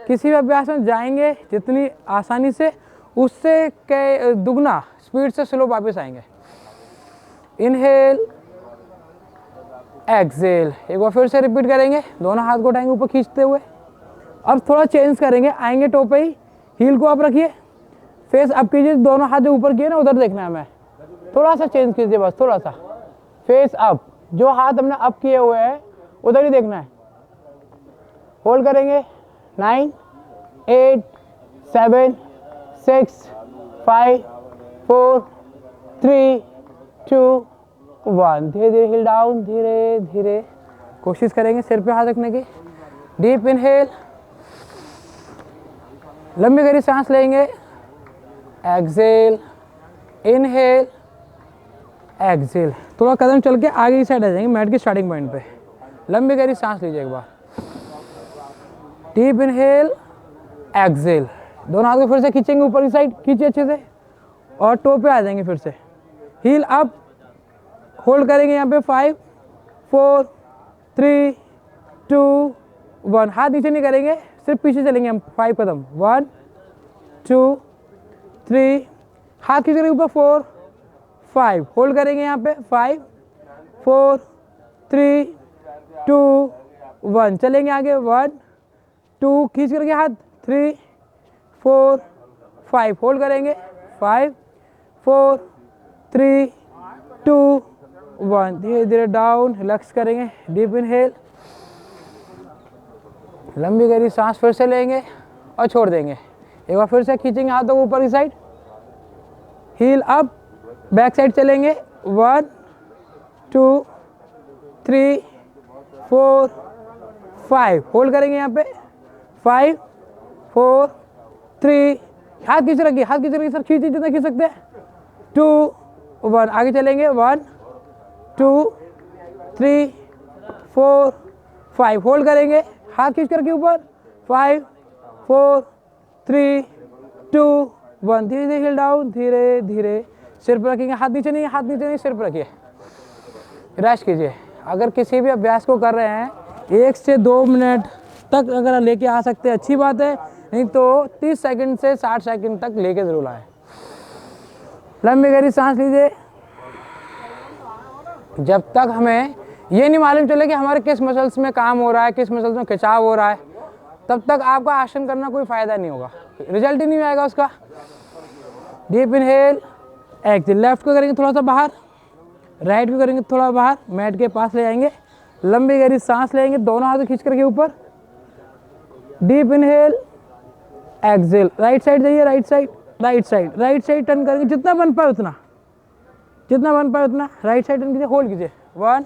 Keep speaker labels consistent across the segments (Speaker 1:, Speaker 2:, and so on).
Speaker 1: किसी भी अभ्यास में जाएंगे जितनी आसानी से, उससे के दुगना स्पीड से स्लो वापस आएंगे। Inhale, exhale. एक बार फिर से रिपीट करेंगे, दोनों हाथ को उठाएंगे ऊपर खींचते हुए। अब थोड़ा चेंज करेंगे, आएंगे टो पे ही, हील को अप रखिए, फेस अप कीजिए, दोनों हाथ जो ऊपर किए ना उधर देखना है हमें। थोड़ा सा चेंज कीजिए बस, थोड़ा सा, फेस अप, जो हाथ हमने अप किए हुए हैं उधर ही देखना है। होल्ड करेंगे, 9, 8, 7, 6, 5, 4, 3, 2, 1। धीरे धीरे हिल डाउन, धीरे धीरे कोशिश करेंगे सिर पे हाथ रखने की। डीप इनहेल, लंबी गहरी सांस लेंगे, एक्सेल, इनहेल, एक्सेल। थोड़ा कदम चल के आगे की साइड आ जाएंगे, मैट की स्टार्टिंग पॉइंट पे। लंबी गहरी सांस लीजिए एक बार, डीप इनहेल, एक्सेल। दोनों हाथ को फिर से खींचेंगे ऊपर की साइड, खींचिए अच्छे से, और टो पे आ जाएंगे फिर से। हील अप, होल्ड करेंगे यहाँ पे 5, 4, 3, 2, 1। हाथ नीचे नहीं करेंगे, सिर्फ पीछे चलेंगे हम 5 कदम। 1, 2, 3, हाथ खींच करेंगे ऊपर 4, 5। होल्ड करेंगे यहाँ पे 5, 4, 3, 2, 1। चलेंगे आगे 1, 2, खींच करके हाथ 3, 4, 5। होल्ड करेंगे 5, 4, 3, 2, 1। धीरे धीरे डाउन, रिलैक्स करेंगे। डीप इनहेल, लंबी गहरी सांस फिर से लेंगे और छोड़ देंगे। एक बार फिर से खींचेंगे हाथों को ऊपर की side, heel up, back side चलेंगे 1, 2, 3, 4, 5। होल्ड करेंगे यहाँ पे 5, 4, 3, हाथ खींच रखिए, हाथ खींच रखिए सर, खींचिए जितना खींच सकते हैं। 2, 1, आगे चलेंगे 1, 2, 3, 4, 5। होल्ड करेंगे, हाथ खींच करके ऊपर 5, 4, 3, 2, 1। धीरे धीरे हिल डाउन, धीरे धीरे सिर पर रखेंगे, हाथ नीचे नहीं, हाथ नीचे नहीं, सिर पर रखिए, रेस्ट कीजिए। अगर किसी भी अभ्यास को कर रहे हैं 1 से 2 मिनट तक अगर लेके आ सकते हैं अच्छी बात है, नहीं तो 30 सेकंड से 60 सेकंड तक लेके जरूर आए। लंबी गहरी सांस लीजिए, जब तक हमें ये नहीं मालूम चले कि हमारे किस मसल्स में काम हो रहा है, किस मसल्स में खिंचाव हो रहा है, तब तक आपका आसन करना कोई फायदा नहीं होगा, रिजल्ट ही नहीं आएगा उसका। Deep inhale, Excel. लेफ्ट को करेंगे थोड़ा सा बाहर, राइट को करेंगे थोड़ा बाहर, मैट के पास ले जाएंगे। लंबी गहरी सांस लेंगे, दोनों हाथ खींच करके ऊपर। Deep inhale, exhale. Right side जाइए, right side, right side, right side turn करेंगे, जितना बन पाए उतना, जितना बन पाए उतना राइट साइड टर्न कीजिए, होल्ड कीजिए 1,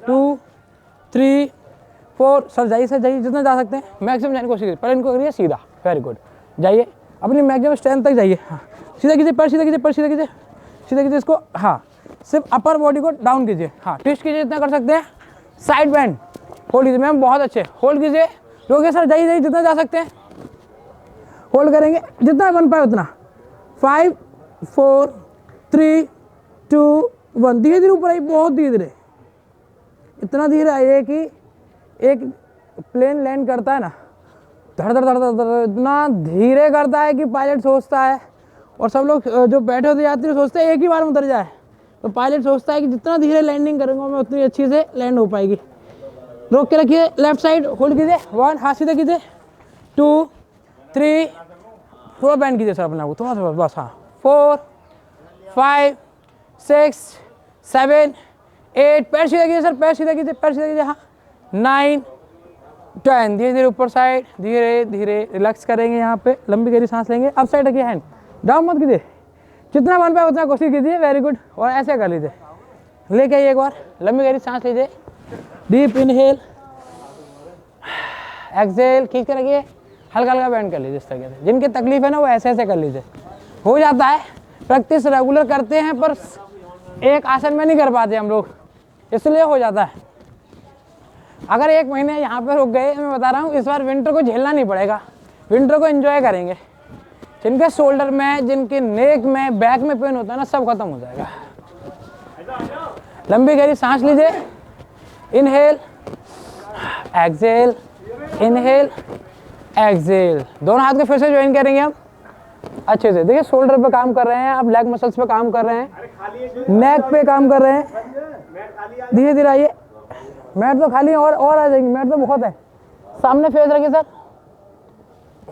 Speaker 1: 2, 3, 4। सर जाइए, सर जाइए, जितना जा सकते हैं मैक्सिमम जाने की कोशिश कीजिए। पहले इनको करिए सीधा, वेरी गुड, जाइए अपनी मैक्सिमम स्ट्रेंथ तक जाइए। हाँ, सीधा कीजिए, पैर सीधा कीजिए, पैर सीधा कीजिए, सीधा कीजिए इसको। हाँ, सिर्फ अपर बॉडी को डाउन कीजिए। हाँ, ट्विस्ट कीजिए जितना कर सकते हैं। साइड बैंड, होल्ड कीजिए मैम, बहुत अच्छे, होल्ड कीजिए। रोकिए सर, जाइए जाइए, जितना जा सकते हैं होल्ड करेंगे, जितना बन पाए उतना। 5, 4, 3, 2, 1। धीरे धीरे ऊपर आई, बहुत धीरे धीरे, इतना धीरे आइए कि एक प्लेन लैंड करता है ना, धड़ धड़ धड़ धड़, इतना धीरे करता है कि पायलट सोचता है, और सब लोग जो बैठे होते यात्री सोचते हैं एक ही बार में उतर जाए, तो पायलट सोचता है कि जितना धीरे लैंडिंग करूँगा मैं उतनी अच्छी से लैंड हो पाएगी। रोक के रखिए, लेफ्ट साइड होल्ड कीजिए 1, हाथ सीधा कीजिए 2, 3, थोड़ा बैंड कीजिए सर अपने आप को, थोड़ा थोड़ा बस। हाँ, 4, 5, 6, 7, 8। पैर सीधा कीजिए सर, पैर सीधा कीजिए, पैर सीधा कीजिए। हाँ, 9, 10। धीरे धीरे ऊपर साइड, धीरे धीरे रिलैक्स करेंगे। यहाँ पे लंबी गहरी सांस लेंगे, अप साइड रखिए, हैंड डाउन मत कीजिए, जितना बन पाए उतना कोशिश कीजिए, वेरी गुड। और ऐसे कर लीजिए, लेके आइए एक बार, लंबी गहरी सांस लीजिए। डीप इनहेल, एक्सेल, खींच कर रखिए, हल्का हल्का बैंड कर लीजिए इस तरीके से। जिनकी तकलीफ है ना वो ऐसे ऐसे कर लीजिए, हो जाता है। प्रैक्टिस रेगुलर करते हैं पर एक आसन में नहीं कर पाते हम लोग, इसलिए हो जाता है। अगर 1 महीने यहाँ पे रुक गए, मैं बता रहा हूँ इस बार विंटर को झेलना नहीं पड़ेगा, विंटर को एंजॉय करेंगे। जिनके शोल्डर में, जिनके नेक में, बैक में पेन होता है ना, सब खत्म हो जाएगा। लंबी गहरी सांस लीजिए, इनहेल, एक्सेल, इनहेल, एक्सेल। दोनों हाथ को फिर से ज्वाइन करेंगे हम अच्छे से। देखिए शोल्डर पे काम कर रहे हैं, आप लेग मसल्स पे काम कर रहे हैं, नेक पे काम कर रहे हैं। धीरे धीरे आइए, मैट तो खाली है और आ जाएंगे, मैट तो बहुत है। सामने फेस रखिए सर,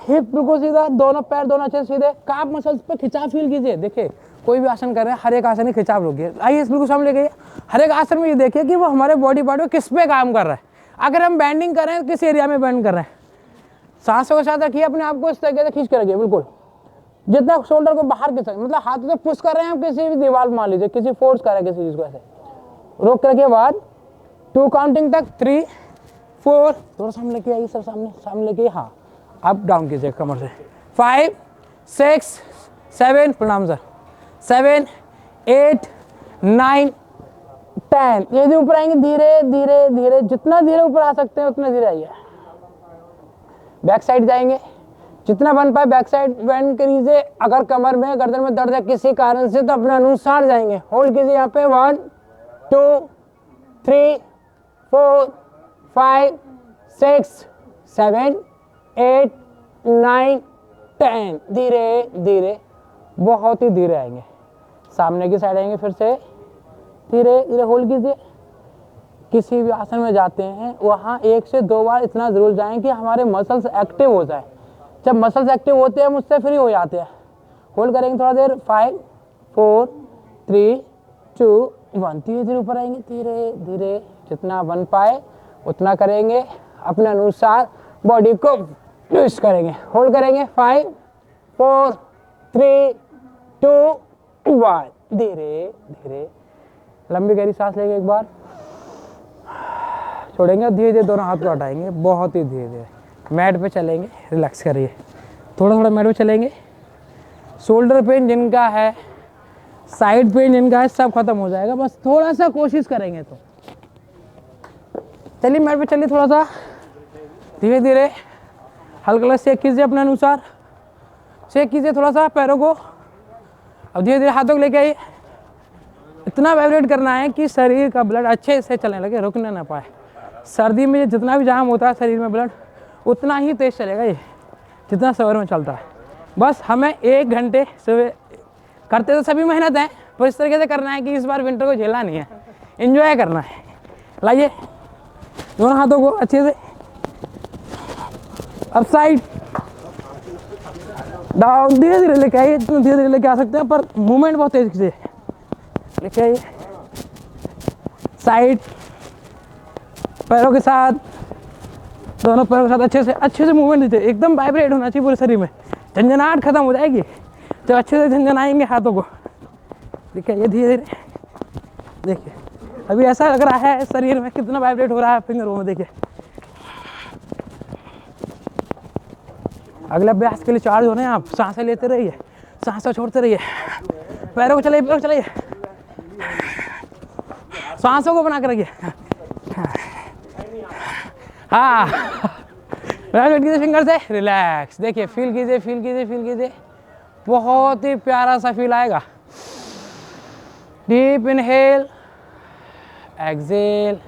Speaker 1: हिप बिल्कुल सीधा, दोनों पैर दोनों अच्छे से सीधे, काफ मसल्स पे खिंचाव फील कीजिए। देखिए कोई भी आसन कर रहे हैं, हर एक आसन में खिंचाव रोकिए। आइए इस बिल्कुल सामने लेके, हर एक आसन में ये देखिए कि वो हमारे बॉडी पार्ट में किस पे काम कर रहा है। अगर हम बैंडिंग कर रहे हैं, किस एरिया में बैंड कर रहे हैं। सांसों के साथ रखिए, अपने आप को इस तरीके से खींच के रखिए, बिल्कुल जितना शोल्डर को बाहर की तरफ, मतलब हाथों से पुश कर रहे हैं आप किसी भी दीवार, मान लीजिए किसी फोर्स कर रहे हैं किसी चीज को, ऐसे रोक कर रखिए। 1 2 काउंटिंग तक, 3 4, थोड़ा सामने लेके आइए सर, सामने लेके, हाँ अप डाउन कीजिए कमर से। 5 6 7, प्रणाम सर, 7 8 9 10। ये ऊपर आएंगे, धीरे धीरे धीरे, जितना धीरे ऊपर आ सकते हैं उतना धीरे आइए। बैक साइड जाएंगे, जितना बन पाए बैक साइड बेंड करिए। अगर कमर में गर्दन में दर्द है किसी कारण से तो अपने अनुसार जाएंगे। होल्ड कीजिए यहाँ पे, 1 2 3 4 5 6 7 8 9 10। धीरे धीरे, बहुत ही धीरे आएंगे। सामने की साइड आएंगे, फिर से धीरे धीरे होल्ड कीजिए। किसी भी आसन में जाते हैं वहाँ 1 से 2 बार इतना जरूर जाएं कि हमारे मसल्स एक्टिव हो जाए। जब मसल्स एक्टिव होते हैं हम उससे फ्री हो जाते हैं। होल्ड करेंगे थोड़ा देर, 5 4 3 2 1। धीरे धीरे ऊपर आएंगे, धीरे धीरे, जितना बन पाए उतना करेंगे, अपने अनुसार बॉडी को ट्विस्ट करेंगे। होल्ड करेंगे, 5 4 3 2 1। धीरे धीरे लंबी गहरी सांस लेंगे, एक बार छोड़ेंगे, धीरे धीरे दोनों हाथ को हटाएंगे, बहुत ही धीरे धीरे। मैट पे चलेंगे, रिलैक्स करिए, थोड़ा थोड़ा मैट पे चलेंगे। शोल्डर पेन जिनका है, साइड पेन जिनका है, सब खत्म हो जाएगा, बस थोड़ा सा कोशिश करेंगे तो। चलिए मैट पे चलिए, थोड़ा सा धीरे धीरे हल्का शेक कीजिए, अपने अनुसार शेक कीजिए थोड़ा सा पैरों को। अब धीरे धीरे हाथों को लेके आइए, इतना वाइब्रेट करना है कि शरीर का ब्लड अच्छे से चलने लगे, रुकने ना पाए। सर्दी में जितना भी जाम होता है शरीर में ब्लड, उतना ही तेज चलेगा ये जितना सवर में चलता है। बस हमें 1 घंटे सुबह करते तो सभी मेहनत है, पर इस तरीके से करना है कि इस बार विंटर को झेलना नहीं है, एंजॉय करना है। लाइए दोनों हाथों को अच्छे से अप साइड डाउन, धीरे धीरे लेके आइए, जितना धीरे धीरे लेके आ सकते हैं, पर मूवमेंट बहुत तेज से लेके आइए। साइड पैरों के साथ, दोनों पैरों के साथ अच्छे से मूवमेंट दीजिए, एकदम वाइब्रेट होना चाहिए पूरे शरीर में, झंझनाहट खत्म हो जाएगी जब अच्छे से झंझनाएंगे हाथों को। देखिए ये धीरे धीरे, देखिए अभी ऐसा लग रहा है शरीर में कितना वाइब्रेट हो रहा है फिंगरों में। देखिए अगले अभ्यास के लिए चार्ज हो रहे हैं आप, सांसें लेते रहिए, सांसें छोड़ते रहिए, पैरों को चलाइए, पैरों को चलाइए, सांसों को बना कर रखिए। हाँ कीजिए फिंगर से, रिलैक्स। देखिए फील कीजिए, फील कीजिए, फील कीजिए, बहुत ही प्यारा सा फील आएगा। Deep inhale, exhale,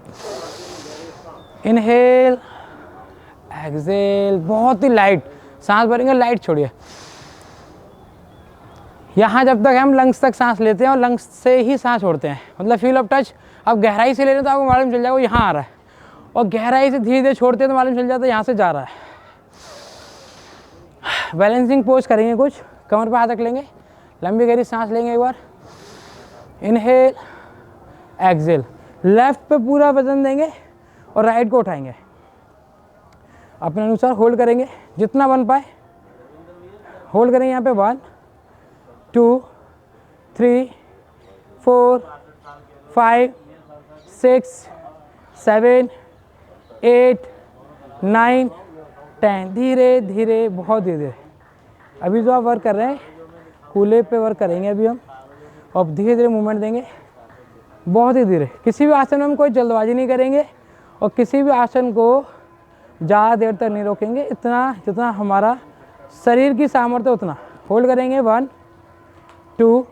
Speaker 1: inhale, exhale, बहुत ही लाइट सांस भरेंगे, लाइट छोड़िए। यहाँ जब तक हम लंग्स तक सांस लेते हैं और लंग्स से ही सांस छोड़ते हैं, मतलब फील ऑफ टच। अब गहराई से ले रहे तो आपको मालूम चल जाएगा वो यहाँ आ रहा है, और गहराई से धीरे धीरे छोड़ते हैं तो मालूम चल जाता है यहाँ से जा रहा है। बैलेंसिंग पोज करेंगे, कुछ कमर पे हाथ रख लेंगे, लंबी गहरी सांस लेंगे एक बार, इनहेल, एक्सेल। लेफ्ट पे पूरा वजन देंगे और राइट को उठाएंगे, अपने अनुसार होल्ड करेंगे, जितना बन पाए होल्ड करेंगे। यहाँ पे 1 2 3 4 5 6 7 8 9 10। धीरे धीरे, बहुत धीरे। अभी जो आप वर्क कर रहे हैं कूल्हे पे वर्क करेंगे अभी हम, और धीरे धीरे मूवमेंट देंगे, बहुत ही धीरे। किसी भी आसन में हम कोई जल्दबाजी नहीं करेंगे और किसी भी आसन को ज़्यादा देर तक नहीं रोकेंगे, इतना जितना हमारा शरीर की सामर्थ्य उतना। होल्ड करेंगे 1 2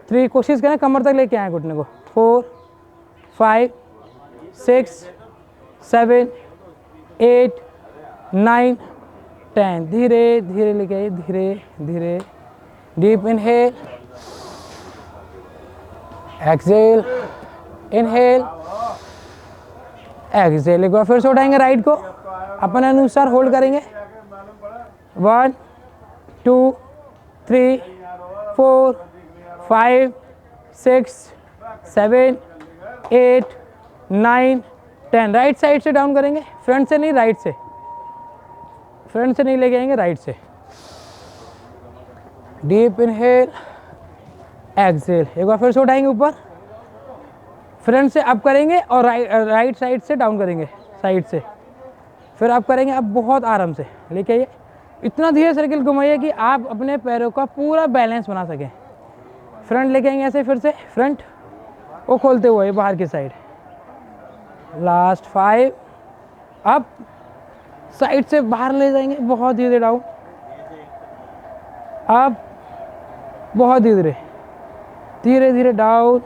Speaker 1: 3, कोशिश करें कमर तक लेके आए घुटने को, 4 5 6 7 8 9 10, धीरे धीरे लेके आइए, धीरे धीरे, deep inhale, exhale, inhale, exhale. एक बार फिर से उठाएंगे राइट को, अपने अनुसार होल्ड करेंगे, 1 2 3 4 5 6 7 8 9 10। राइट साइड से डाउन करेंगे, फ्रंट से नहीं, राइट से, फ्रंट से नहीं लेके आएंगे, राइट से। Deep inhale, exhale. एक बार फिर से उठाएंगे ऊपर, फ्रंट से अप करेंगे और राइट साइड से डाउन करेंगे, साइड से, फिर अप करेंगे। अब बहुत आराम से लेके आइए, इतना धीरे सर्किल घुमाइए कि आप अपने पैरों का पूरा बैलेंस बना सकें। फ्रंट लेके आएंगे ऐसे, फिर से फ्रंट वो खोलते हुए बाहर की साइड। लास्ट 5, अप, साइड से बाहर ले जाएंगे, बहुत धीरे डाउन, अप, बहुत धीरे धीरे धीरे डाउन,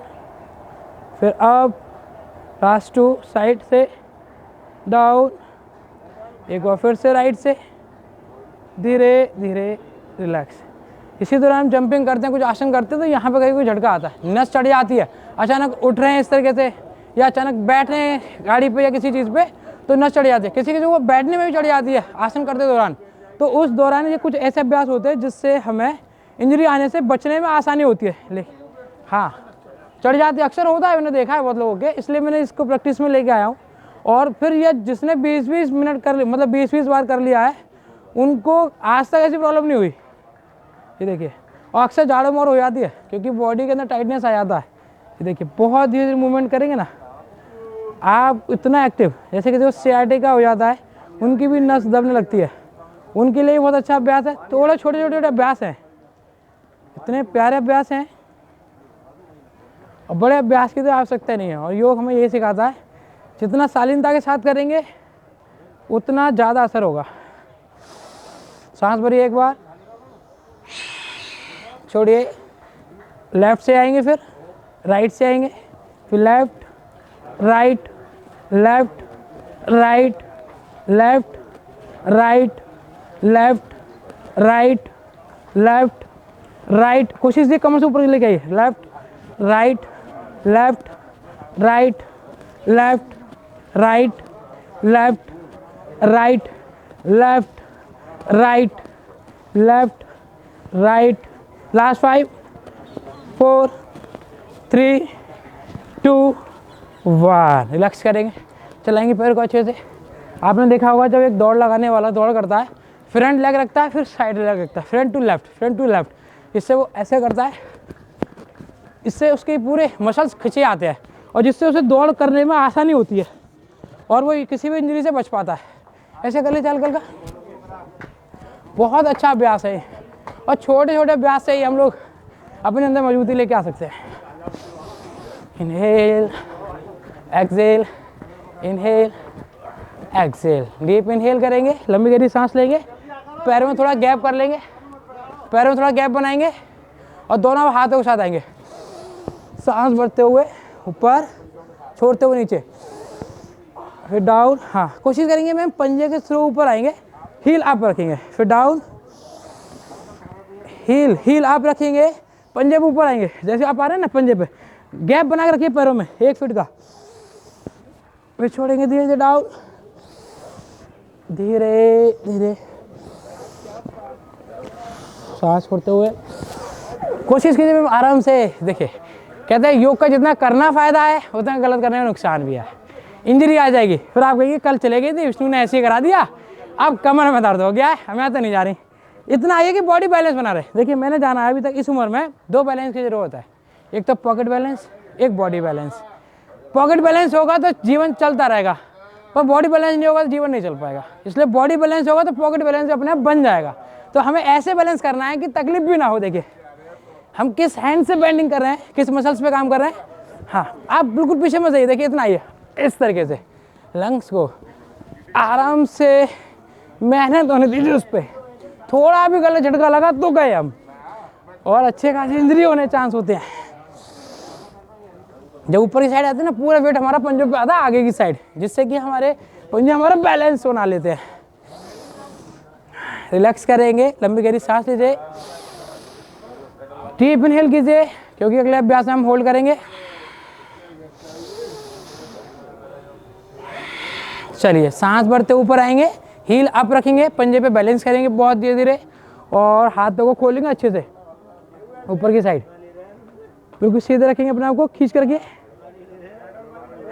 Speaker 1: फिर अप, लास्ट 2, साइड से डाउन, एक बार फिर से राइट से, धीरे धीरे रिलैक्स। इसी दौरान जंपिंग करते हैं, कुछ आसन करते हैं तो यहाँ पे कहीं कोई झटका आता है, नस चढ़ जाती है, अचानक उठ रहे हैं इस तरीके से, या अचानक बैठ रहे हैं गाड़ी पे या किसी चीज़ पे तो नस चढ़ जाती है। किसी की जो वो बैठने में भी चढ़ जाती है आसन करते दौरान, तो उस दौरान ये कुछ ऐसे अभ्यास होते हैं जिससे हमें इंजरी आने से बचने में आसानी होती है। लेकिन हाँ, चढ़ जाती है, अक्सर होता है, मैंने देखा है बहुत लोगों के, इसलिए मैंने इसको प्रैक्टिस में लेके आया हूँ। और फिर ये जिसने 20-20 मिनट कर, मतलब 20-20 बार कर लिया है, उनको आज तक ऐसी प्रॉब्लम नहीं हुई। ये देखिए, और अक्सर जाड़ों में और हो जाती है क्योंकि बॉडी के अंदर टाइटनेस आ जाता है। ये देखिए, बहुत धीरे धीरे मूवमेंट करेंगे ना आप, इतना एक्टिव, जैसे कि जो सियाटिका हो जाता है उनकी भी नस दबने लगती है, उनके लिए बहुत अच्छा अभ्यास है। थोड़े छोटे छोटे अभ्यास हैं, इतने प्यारे अभ्यास हैं, और बड़े अभ्यास की तो आवश्यकता नहीं है। और योग हमें ये सिखाता है, जितना शालीनता के साथ करेंगे उतना ज़्यादा असर होगा। सांस भरिए एक बार, छोड़िए, लेफ्ट से आएंगे, फिर राइट से आएंगे, फिर left right left right left right left right left right. कोशिश कीजिए कमर से ऊपर लेके आइए, left right left right left right left right left right left right. Last 5 4 3 2 1। Relax करेंगे, चलाएंगे पैर को अच्छे से। आपने देखा होगा जब एक दौड़ लगाने वाला दौड़ करता है, फ्रंट लेग रखता है, फिर साइड लेग रखता है, front to left, front to left. इससे वो ऐसे करता है, इससे उसके पूरे मसल्स खिंचे आते हैं और जिससे उसे दौड़ करने में आसानी होती है और वो किसी भी इंजरी से बच पाता है। ऐसे कर ले चल कर का, बहुत अच्छा अभ्यास है और छोटे छोटे अभ्यास से ही हम लोग अपने अंदर मजबूती लेके आ सकते हैं। Inhale exhale, inhale Excel. Deep inhale करेंगे, लंबी गहरी सांस लेंगे, पैरों में थोड़ा गैप कर लेंगे, पैरों में थोड़ा गैप बनाएंगे और दोनों हाथों के साथ आएंगे, सांस भरते हुए ऊपर, छोड़ते हुए नीचे, फिर डाउन। हाँ, कोशिश करेंगे मैम पंजे के थ्रू ऊपर आएंगे, हील अप रखेंगे, फिर डाउन, हील अप रखेंगे, पंजे पे ऊपर आएंगे, जैसे आप आ रहे हैं ना पंजे पे, गैप बना के रखिए पैरों में 1 फीट का, फिर छोड़ेंगे धीरे धीरे डाउन, धीरे धीरे सांस छोड़ते हुए। कोशिश कीजिए मैम आराम से। देखिए, कहते हैं योग का जितना करना फायदा है उतना गलत करने में नुकसान भी है। इंजरी आ जाएगी, फिर आप कहेंगे कल चले गई थी, विष्णु ने ऐसे ही करा दिया, अब कमर में दर्द हो गया है, मैं तो नहीं जा रही। इतना आइए कि बॉडी बैलेंस बना रहे। देखिए, मैंने जाना है अभी तक इस उम्र में 2 बैलेंस की जरूरत है, एक तो पॉकेट बैलेंस, एक बॉडी बैलेंस। पॉकेट बैलेंस होगा तो जीवन चलता रहेगा, पर बॉडी बैलेंस नहीं होगा तो जीवन नहीं चल पाएगा। इसलिए बॉडी बैलेंस होगा तो पॉकेट बैलेंस अपने आप बन जाएगा। तो हमें ऐसे बैलेंस करना है कि तकलीफ भी ना हो। देखिए, हम किस हैंड से बेंडिंग कर रहे हैं, किस मसल्स पे काम कर रहे हैं। हाँ, आप बिल्कुल पीछे मत जाइए, देखिए इतना आइए, इस तरीके से लंग्स को आराम से मेहनत होने दीजिए उस पर। थोड़ा भी गले झटका लगा तो गए हम, और अच्छे खासी इंजरी होने चांस होते हैं। जब ऊपर की साइड आते हैं ना, पूरा वेट हमारा पंजों पे आता है आगे की साइड, जिससे कि हमारे पंजे हमारा बैलेंस बना लेते हैं। रिलैक्स करेंगे, लंबी गहरी सांस लीजिए, डीप इनहेल कीजिए, क्योंकि अगले अभ्यास में हम होल्ड करेंगे। चलिए सांस भरते ऊपर आएंगे, हील अप रखेंगे, पंजे पे बैलेंस करेंगे बहुत धीरे धीरे, और हाथों को खोलेंगे अच्छे से ऊपर की साइड, बिल्कुल सीधे रखेंगे अपने आप को, खींच कर रखिए।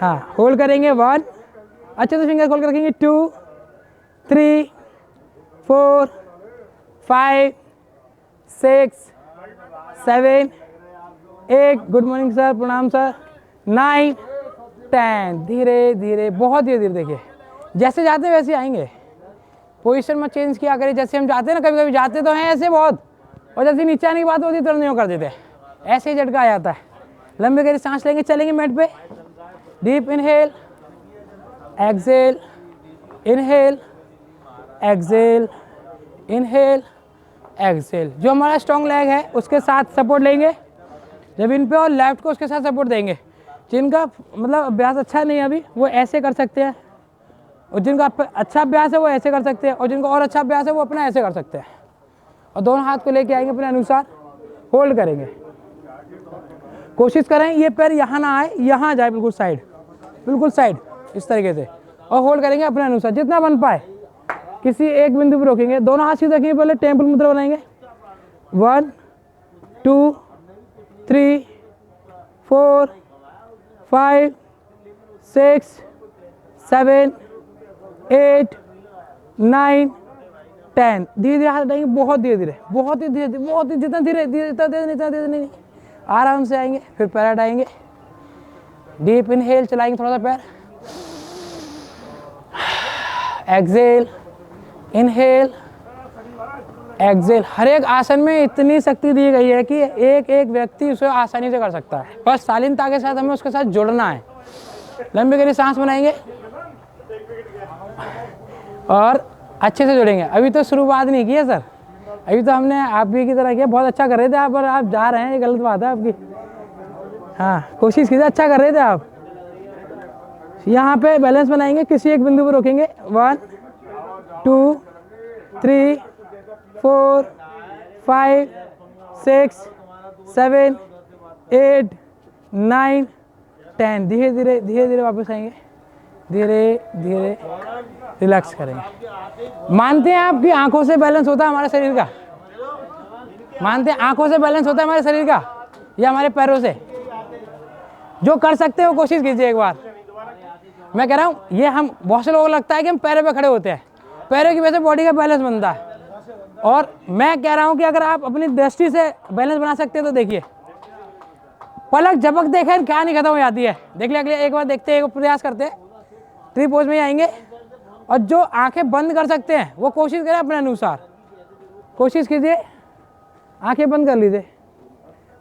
Speaker 1: हाँ, होल्ड करेंगे 1, अच्छे से फिंगर खोल कर रखेंगे, 2, 3, 4, 5, 6, 7, 8, गुड मॉर्निंग सर, प्रणाम सर, 9, 10, धीरे धीरे, बहुत धीरे धीरे। देखिए जैसे जाते हैं वैसे आएंगे, पोजीशन में चेंज किया करिए। जैसे हम जाते हैं ना, कभी कभी जाते तो हैं ऐसे बहुत, और जैसे नीचे आने की बात होती है तुरंत नहीं कर देते, ऐसे ही झटका आ जाता है। लंबे गहरी सांस लेंगे, चलेंगे मैट पे, deep inhale, exhale, inhale, exhale, inhale, exhale. जो हमारा स्ट्रॉन्ग लेग है उसके साथ सपोर्ट लेंगे जब इन पे, और लेफ्ट को उसके साथ सपोर्ट देंगे। जिनका मतलब अभ्यास अच्छा नहीं है अभी, वो ऐसे कर सकते हैं, और जिनका अच्छा अभ्यास है वो ऐसे कर सकते हैं, और जिनका और अच्छा अभ्यास है वो अपना ऐसे कर सकते हैं। और दोनों हाथ को लेके आएंगे अपने अनुसार, होल्ड करेंगे। कोशिश करें ये पैर यहाँ ना आए, यहाँ जाए, बिल्कुल साइड, बिल्कुल साइड, इस तरीके से, और होल्ड करेंगे अपने अनुसार जितना बन पाए। किसी एक बिंदु पर रोकेंगे, दोनों हाथ सीधे रखेंगे, पहले टेम्पल मुद्रा बनाएंगे, 1, 2, 3, 4, 5, 6, 7, 8, 9, 10। धीरे धीरे हाथ हटाएंगे, बहुत धीरे धीरे, बहुत ही धीरे धीरे, बहुत ही, जितना धीरे धीरे, इतना धीरे, इतना धीरे नहीं, आराम से आएंगे। फिर पैर हटाएंगे, डीप इनहेल चलाएंगे थोड़ा सा पैर, एक्सेल, इनहेल, एक्सेल। हर एक आसन में इतनी शक्ति दी गई है कि एक एक व्यक्ति उसे आसानी से कर सकता है, बस शालीनता के साथ हमें उसके साथ जुड़ना है। लंबी गहरी सांस बनाएंगे और अच्छे से जुड़ेंगे। अभी तो शुरुआत नहीं की है सर, अभी तो हमने आप भी की तरह किया, बहुत अच्छा कर रहे थे आप, और आप जा रहे हैं, ये गलत बात है आपकी। हाँ, कोशिश कीजिए, अच्छा कर रहे थे आप। यहाँ पे बैलेंस बनाएंगे, किसी एक बिंदु पर रोकेंगे, 1, 2, 3, 4, 5, 6, 7, 8, 9, 10। धीरे धीरे धीरे धीरे वापस आएंगे, धीरे धीरे रिलैक्स करेंगे। मानते हैं आप कि आंखों से बैलेंस होता है हमारे शरीर का? मानते हैं आंखों से बैलेंस होता है हमारे शरीर का, या हमारे पैरों से? जो कर सकते हैं वो कोशिश कीजिए एक बार। मैं कह रहा हूँ, ये हम बहुत से लोगों को लगता है कि हम पैरों पे खड़े होते हैं, पैरों की वजह से बॉडी का बैलेंस बनता है। और मैं कह रहा हूँ कि अगर आप अपनी दृष्टि से बैलेंस बना सकते हैं तो देखिए, पलक झपक देखें क्या नहीं खत्म हो जाती है। देख लिया, अगले एक बार देखते हैं, एक प्रयास करते हैं, ट्री पोज में ही आएंगे। और जो आंखें बंद कर सकते हैं वो कोशिश करें अपने अनुसार, कोशिश कीजिए, आंखें बंद कर लीजिए,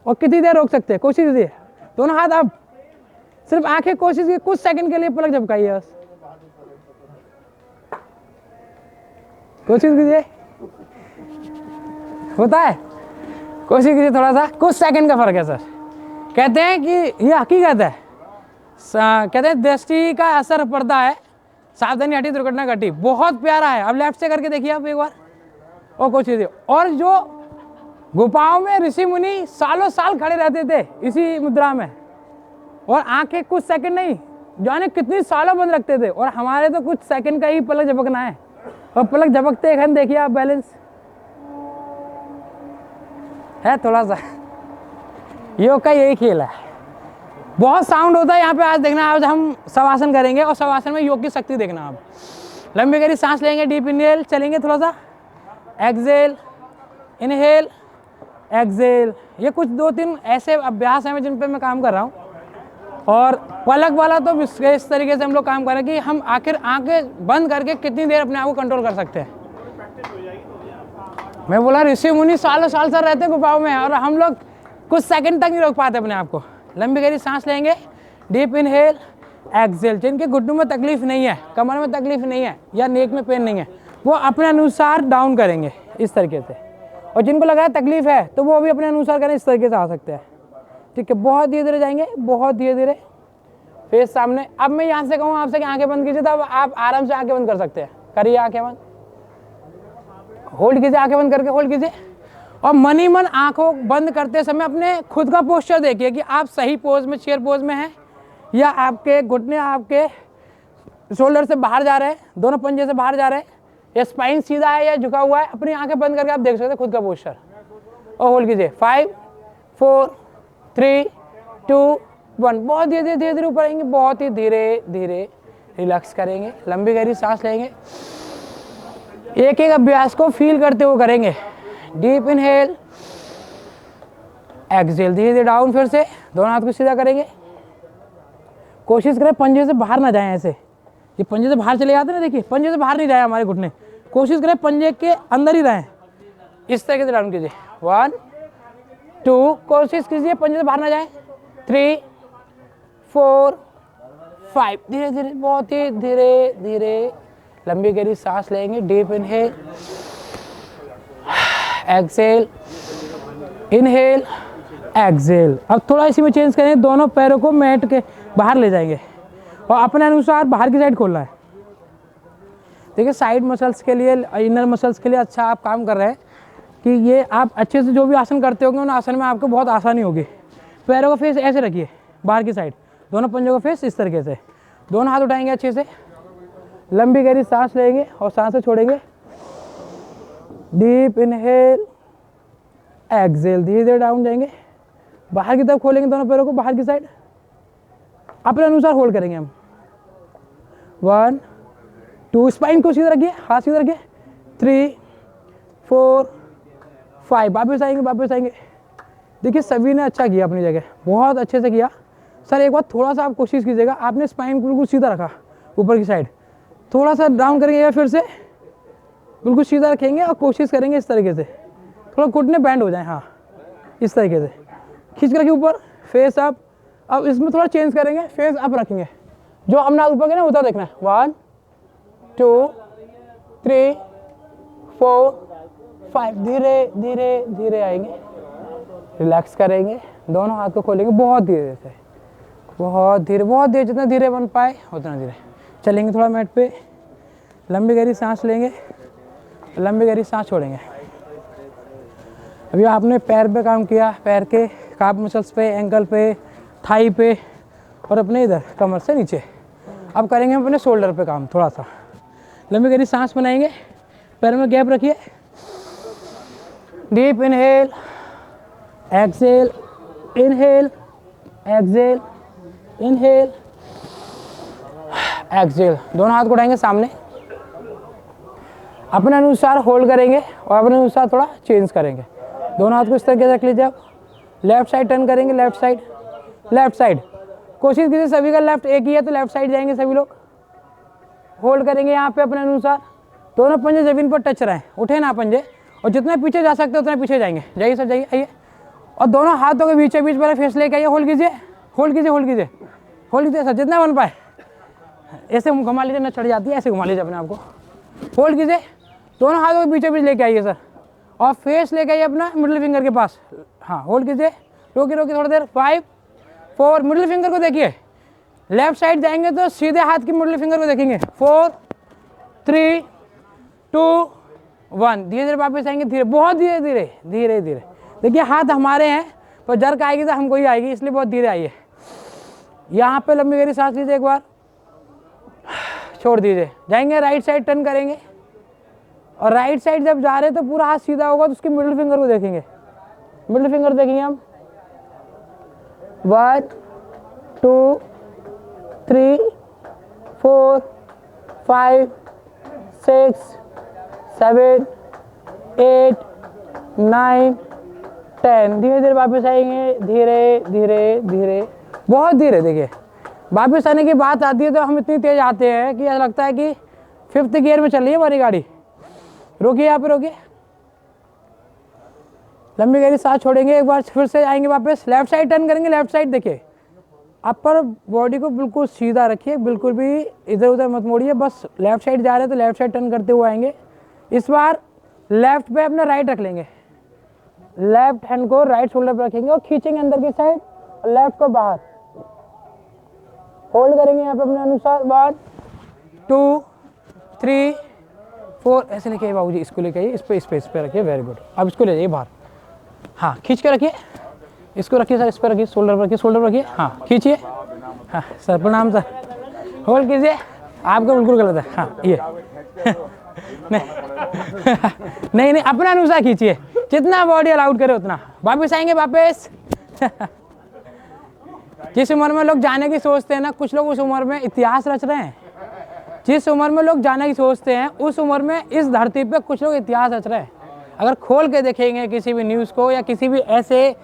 Speaker 1: और कितनी देर रोक सकते हैं कोशिश कीजिए। दोनों हाथ आप, सिर्फ आंखें कोशिश कीजिए, कुछ सेकंड के लिए पलक झपकाइए बस, कोशिश कीजिए, होता है, कोशिश कीजिए थोड़ा सा, कुछ सेकंड का फर्क है सर। कहते हैं कि ये हकीकत है, कहते हैं दृष्टि का असर पड़ता है, सावधानी हटी दुर्घटना घटी। बहुत प्यारा है। अब लेफ्ट से करके देखिए आप एक बार, और कोशिश कीजिए। और जो गुफाओं में ऋषि मुनि सालों साल खड़े रहते थे इसी मुद्रा में, और आंखें कुछ सेकंड नहीं जाने कितनी सालों बंद रखते थे, और हमारे तो कुछ सेकंड का ही पलक झपकना है। और पलक झपकते एक देखिए आप, बैलेंस है थोड़ा सा। योग का यही खेल है, बहुत साउंड होता है यहाँ पे। आज देखना, आज हम शवासन करेंगे, और शवासन में योग की शक्ति देखना। आप लंबी गहरी सांस लेंगे, डीप इनहेल, चलेंगे थोड़ा सा, एक्सेल, इनहेल, एक्सेल। ये कुछ 2-3 ऐसे अभ्यास हैं जिन पे मैं काम कर रहा हूँ। और पलक वाला तो इस तरीके से हम लोग काम कर रहे हैं कि हम आखिर आंखें बंद करके कितनी देर अपने आप को कंट्रोल कर सकते हैं। मैं बोला ऋषि मुनि सालों साल सर रहते हैं गुफाओं में, और हम लोग कुछ सेकंड तक नहीं रोक पाते अपने आप को। लंबी गहरी सांस लेंगे, डीप इनहेल, एक्सेल। जिनके घुटनों में तकलीफ नहीं है, कमर में तकलीफ नहीं है, या नेक में पेन नहीं है, वो अपने अनुसार डाउन करेंगे इस तरीके से। और जिनको लगा है तकलीफ है तो वो भी अपने अनुसार करें, इस तरीके से आ सकते हैं। ठीक है, बहुत धीरे धीरे जाएंगे, बहुत धीरे धीरे, फेस सामने। अब मैं यहाँ से कहूँ आपसे कि आंखें बंद कीजिए, तो अब आप आराम से आंखें बंद कर सकते हैं। करिए आंखें बंद, होल्ड कीजिए, आंखें बंद करके होल्ड कीजिए और मन ही मन आंखों बंद करते समय अपने खुद का पोस्चर देखिए कि आप सही पोज में, चेयर पोज में हैं या आपके घुटने आपके शोल्डर से बाहर जा रहे हैं, दोनों पंजे से बाहर जा रहे हैं, या स्पाइन सीधा है या झुका हुआ है। अपनी आंखें बंद करके आप देख सकते हैं खुद का पोस्चर और होल्ड कीजिए। 5 4 3 2 1। बहुत धीरे धीरे ऊपर आएंगे, बहुत ही धीरे धीरे रिलैक्स करेंगे, लंबी गहरी सांस लेंगे, एक एक अभ्यास को फील करते हुए करेंगे। डीप इनहेल, एक्सहेल, धीरे धीरे डाउन। फिर से दोनों हाथ को सीधा करेंगे, कोशिश करें पंजे से बाहर ना जाएं। ऐसे ये पंजे से बाहर चले जाते हैं ना, देखिए पंजे से बाहर नहीं जाए हमारे घुटने, कोशिश करें पंजे के अंदर ही रहें। इस तरीके से डाउन कीजिए। 1 2, कोशिश कीजिए पंजे से बाहर ना जाए। 3 4 5, धीरे धीरे, बहुत ही धीरे धीरे लंबी गहरी सांस लेंगे। Deep inhale, exhale, inhale, exhale. अब थोड़ा इसी में चेंज करेंगे, दोनों पैरों को मैट के बाहर ले जाएंगे और अपने अनुसार बाहर की साइड खोलना है। देखिए साइड मसल्स के लिए, इनर मसल्स के लिए अच्छा आप काम कर रहे हैं कि ये आप अच्छे से जो भी आसन करते होंगे उन आसन में आपको बहुत आसानी होगी। पैरों को फेस ऐसे रखिए बाहर की साइड, दोनों पंजों को फेस इस तरीके से, दोनों हाथ उठाएंगे अच्छे से, लंबी गहरी सांस लेंगे और सांसें छोड़ेंगे। डीप इनहेल, एक्सहेल, धीरे धीरे डाउन जाएंगे, बाहर की तरफ खोलेंगे दोनों पैरों को बाहर की साइड, अपने अनुसार होल्ड करेंगे हम। 1 2, स्पाइन को सीधा रखिए, हाथ सीधा रखिए। 3 4 5, वापस आएंगे। देखिए सभी ने अच्छा किया अपनी जगह, बहुत अच्छे से किया। सर एक बार थोड़ा सा आप कोशिश कीजिएगा, आपने स्पाइन बिल्कुल सीधा रखा ऊपर की साइड, थोड़ा सा डाउन करेंगे या फिर से बिल्कुल सीधा रखेंगे और कोशिश करेंगे इस तरीके से थोड़ा घुटने बैंड हो जाए। हाँ इस तरीके से खींच कर रखिए ऊपर, फेस अप। अब इसमें थोड़ा चेंज करेंगे, फेस अप रखेंगे, जो हमने ऊपर ना उतना देखना है। 1 2 3 4 5, धीरे धीरे धीरे आएंगे, रिलैक्स करेंगे, दोनों हाथ को खोलेंगे बहुत धीरे से, बहुत धीरे, जितना धीरे बन पाए उतना धीरे चलेंगे। थोड़ा मैट पे लंबी गहरी सांस लेंगे, लंबी गहरी सांस छोड़ेंगे। अभी आपने पैर पे काम किया, पैर के काफ मसल्स पे, एंकल पे, थाई पे और अपने इधर कमर से नीचे। अब करेंगे हम अपने शोल्डर पे काम। थोड़ा सा लंबी गहरी सांस बनाएंगे, पैर में गैप रखिए। Deep inhale, exhale, inhale, exhale, inhale, exhale. दोनों हाथ को उठाएंगे सामने, अपने अनुसार होल्ड करेंगे और अपने अनुसार थोड़ा चेंज करेंगे। दोनों हाथ को इस तरीके से रख लीजिए। आप लेफ्ट साइड टर्न करेंगे, लेफ्ट साइड कोशिश कीजिए सभी का लेफ्ट एक ही है तो लेफ्ट साइड जाएंगे सभी लोग। होल्ड करेंगे यहाँ पे अपने अनुसार, दोनों पंजे जमीन पर टच रहें, उठे ना पंजे, और जितने पीछे जा सकते उतने पीछे जाएंगे। जाइए सर, जाइए, आइए, और दोनों हाथों के बीच वाले फेस लेके आइए। होल्ड कीजिए सर, जितना बन पाए। ऐसे घुमा लीजिए, न चढ़ जाती है, ऐसे घुमा लीजिए अपने आप को। होल्ड कीजिए, दोनों हाथों के बीच लेके आइए सर, और फेस लेके आइए अपना मिडिल फिंगर के पास। हाँ होल्ड कीजिए, रोकिए थोड़ी देर। 5 4, मिडिल फिंगर को देखिए, लेफ्ट साइड जाएंगे तो सीधे हाथ की मिडिल फिंगर को देखेंगे। 4 3 2 1, धीरे धीरे वापस आएंगे, धीरे, बहुत धीरे। देखिए हाथ हमारे हैं पर जर्क आएगी तो हमको ही आएगी, इसलिए बहुत धीरे आइए। यहाँ पे लंबी गहरी सांस लीजिए, एक बार छोड़ दीजिए। जाएंगे राइट साइड टर्न करेंगे, और राइट साइड जब जा रहे हैं तो पूरा हाथ सीधा होगा तो उसके मिडिल फिंगर को देखेंगे। मिडिल फिंगर देखेंगे हम। 1 2 3 4 5 6 7 8 9 10, धीरे धीरे वापस आएंगे, धीरे, बहुत धीरे। देखिए वापस आने की बात आती है तो हम इतनी तेज आते हैं कि ऐसा लगता है कि 5th गियर में चल रही है हमारी गाड़ी। रोकिए, यहाँ पे रोकिए, लंबी गहरी सांस छोड़ेंगे, एक बार फिर से आएंगे वापस। लेफ्ट साइड टर्न करेंगे, लेफ्ट साइड देखिए, अपर बॉडी को बिल्कुल सीधा रखिए, बिल्कुल भी इधर उधर मत मोड़िए, बस लेफ्ट साइड जा रहे हैं तो लेफ्ट साइड टर्न करते हुए आएंगे। इस बार लेफ्ट पे अपना राइट रख लेंगे, लेफ्ट हैंड को राइट शोल्डर पर रखेंगे और खींचेंगे अंदर की साइड, लेफ्ट को बाहर। होल्ड करेंगे यहाँ पे अपने अनुसार। 1 2 3 4 ऐसे लेके आइए बाबूजी, इसको लेके आइए, इस पे रखिए, वेरी गुड। अब इसको ले जाइए बाहर, हाँ खींच के रखिए, इसको रखिए सर, इस पर रखिए, शोल्डर पर रखिए, शोल्डर पर रखिए, हाँ खींचिए, हाँ सर प्रणाम सर, होल्ड कीजिए, आपका बिल्कुल गलत है, हाँ ये नहीं नहीं अपना अनुसार खींचिए, जितना बॉडी अलाउड करे उतना। वापस आएंगे, वापस जिस उम्र में लोग जाने की सोचते हैं ना, कुछ लोग उस उम्र में इतिहास रच रहे हैं। जिस उम्र में लोग जाने की सोचते हैं उस उम्र में इस धरती पे कुछ लोग इतिहास रच रहे हैं। अगर खोल के देखेंगे किसी भी न्यूज़ को या किसी भी ऐसे,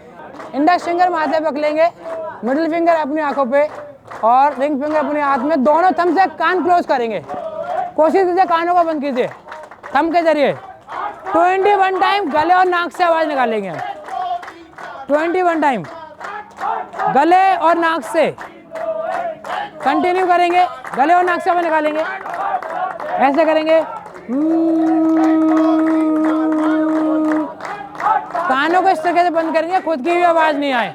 Speaker 1: इंडेक्स फिंगर माथे पे लेंगे, मिडिल फिंगर अपनी आंखों पे और रिंग फिंगर अपने हाथ में, दोनों थंब से कान क्लोज करेंगे। कोशिश कीजिए कानों को बंद कीजिए थंब के जरिए। 21 टाइम गले और नाक से आवाज निकालेंगे हम। 21 टाइम गले और नाक से कंटिन्यू करेंगे, गले और नाक से आवाज निकालेंगे, ऐसे करेंगे। कानों को इस तरीके से बंद करेंगे खुद की भी आवाज नहीं आए।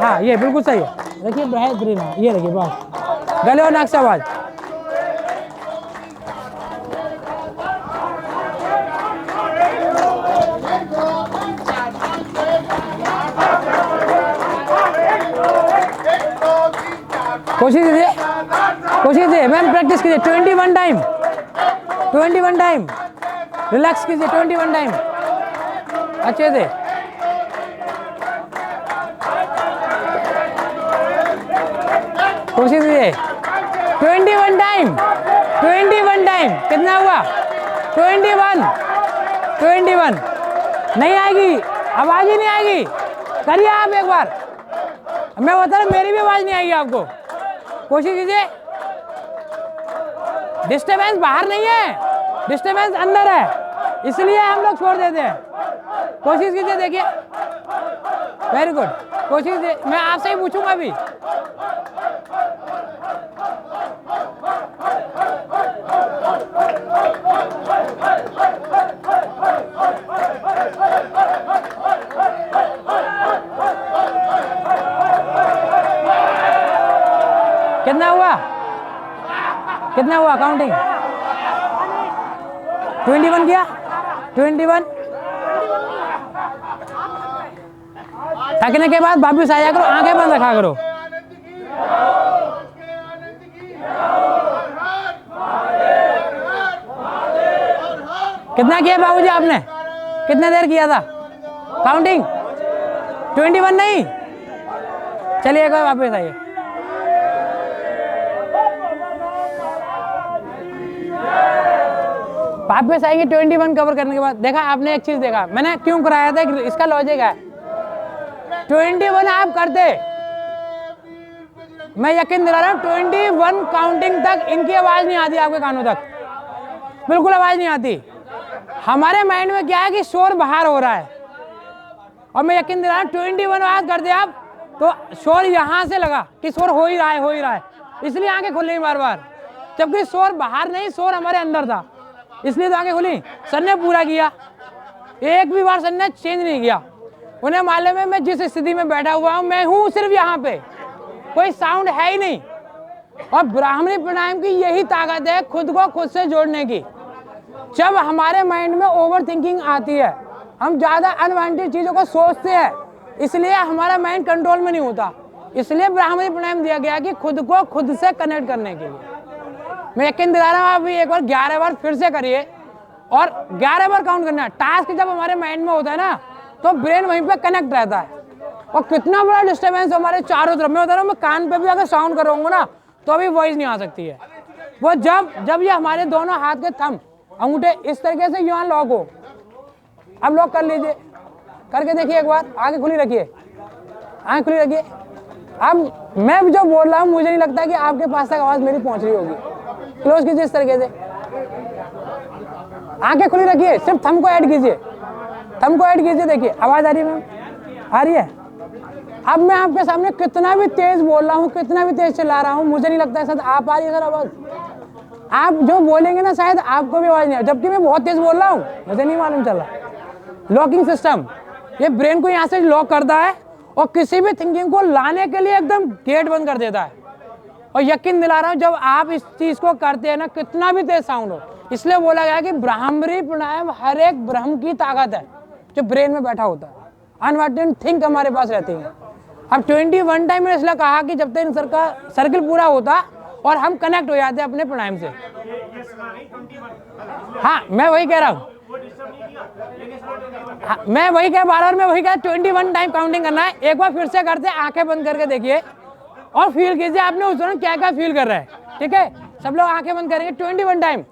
Speaker 1: हाँ ये बिल्कुल सही है, देखिए बेहतरीन है, ये देखिए बस गले और नाक से आवाज। कोशिश कीजिए मैम, प्रैक्टिस कीजिए 21 टाइम, 21 टाइम रिलैक्स कीजिए, 21 टाइम अच्छे से। कोशिश कीजिए 21 टाइम, 21 टाइम कितना हुआ? 21 नहीं आएगी, आवाज ही नहीं आएगी, करिए आप एक बार, मैं बता रहा मेरी भी आवाज नहीं आएगी आपको। कोशिश कीजिए, डिस्टर्बेंस बाहर नहीं है, डिस्टर्बेंस अंदर है, इसलिए हम लोग छोड़ देते हैं। कोशिश कीजिए, देखिए वेरी गुड, कोशिश कीजिए। मैं आपसे ही पूछूंगा अभी, कितना हुआ? कितना हुआ काउंटिंग? 21 किया? 21। थकने के बाद वापस आया करो, आंखें बंद रखा करो। कितना किया बाबूजी आपने? कितने देर किया था काउंटिंग? 21 नहीं, चलिए एक बार वापस आइए। वापस आएंगे 21 कवर करने के बाद। देखा आपने एक चीज देखा, मैंने क्यों कराया था, इसका लॉजिक है 21 आप करते, मैं यकीन दिला रहा हूं 21 काउंटिंग तक इनकी आवाज नहीं आती आपके कानों तक, बिल्कुल आवाज नहीं आती। हमारे माइंड में क्या है कि शोर बाहर हो रहा है, और मैं यकीन दिला रहा हूं 21 आवाज करते आप तो शोर यहां से लगा कि शोर हो ही रहा है, इसलिए आंखें खुल रही बार बार, जबकि शोर बाहर नहीं, शोर हमारे अंदर था, इसलिए तो आंखें खुली। सर ने पूरा किया, एक भी बार सर ने चेंज नहीं किया। उन्हें मालूम है मैं जिस स्थिति में बैठा हुआ हूं, मैं हूं सिर्फ यहाँ पे, कोई साउंड है ही नहीं। और ब्राह्मणी प्राणायाम की यही ताकत है, खुद को खुद से जोड़ने की। जब हमारे माइंड में ओवर थिंकिंग आती है, हम ज्यादा अनवांटेड चीजों को सोचते हैं, इसलिए हमारा माइंड कंट्रोल में नहीं होता। इसलिए ब्राह्मणी प्राणायाम दिया गया कि खुद को खुद से कनेक्ट करने के लिए। मैं यकीन दिला रहा हूँ, आप भी एक बार 11 बार फिर से करिए और 11 बार काउंट करना है। टास्क जब हमारे माइंड में होता है ना, तो ब्रेन वहीं पे कनेक्ट रहता है। और कितना बड़ा डिस्टर्बेंस हमारे चारों तरफ, मैं बता रहा हूँ, मैं कान पे भी अगर साउंड करूँगा ना तो अभी वॉइस नहीं आ सकती है। वो जब ये हमारे दोनों हाथ के थंब अंगूठे इस तरीके से यहाँ लॉक हो, अब लॉक कर लीजिए, करके देखिए एक बार, आंखें खुली रखिए, आंखें खुली रखिए। अब मैं जो बोल रहा हूँ मुझे नहीं लगता कि आपके पास तक आवाज मेरी पहुंच रही होगी। क्लोज कीजिए इस तरीके से, आंखें खुली रखिए, सिर्फ थंब को ऐड कीजिए, थंब को ऐड कीजिए, देखिए आवाज आ रही है मैम, आ रही है। अब मैं आपके सामने कितना भी तेज बोल रहा हूँ, कितना भी तेज चला रहा हूँ, मुझे नहीं लगता है सर आप आ रही है सर आवाज। आप जो बोलेंगे ना शायद आपको भी आवाज नहीं आ, जबकि मैं बहुत तेज बोल रहा हूँ, मुझे नहीं मालूम चला। लॉकिंग सिस्टम, ये ब्रेन को यहाँ से लॉक करता है और किसी भी थिंकिंग को लाने के लिए एकदम गेट बंद कर देता है। और यकीन दिला रहा हूँ जब आप इस चीज को करते हैं ना, कितना भी तेज साउंड हो, इसलिए बोला गया कि ब्राह्मरी प्राणायाम हर एक ब्रह्म की ताकत है जो ब्रेन में बैठा होता है, अनवांटेड थिंक हमारे पास रहती है। अब 21 टाइम में इसलिए कहा कि जब तक इन सर्किल पूरा होता और हम कनेक्ट हो जाते अपने प्राणायाम से। हाँ मैं वही कह रहा हूँ, हाँ, मैं वही कह बार मैं वही कह 21 टाइम काउंटिंग करना है। एक बार फिर से करते हैं, आंखें बंद करके देखिए और फील कीजिए आपने उस दौरान क्या क्या फील कर रहा है। ठीक है, सब लोग आंखें बंद करेंगे 21 टाइम।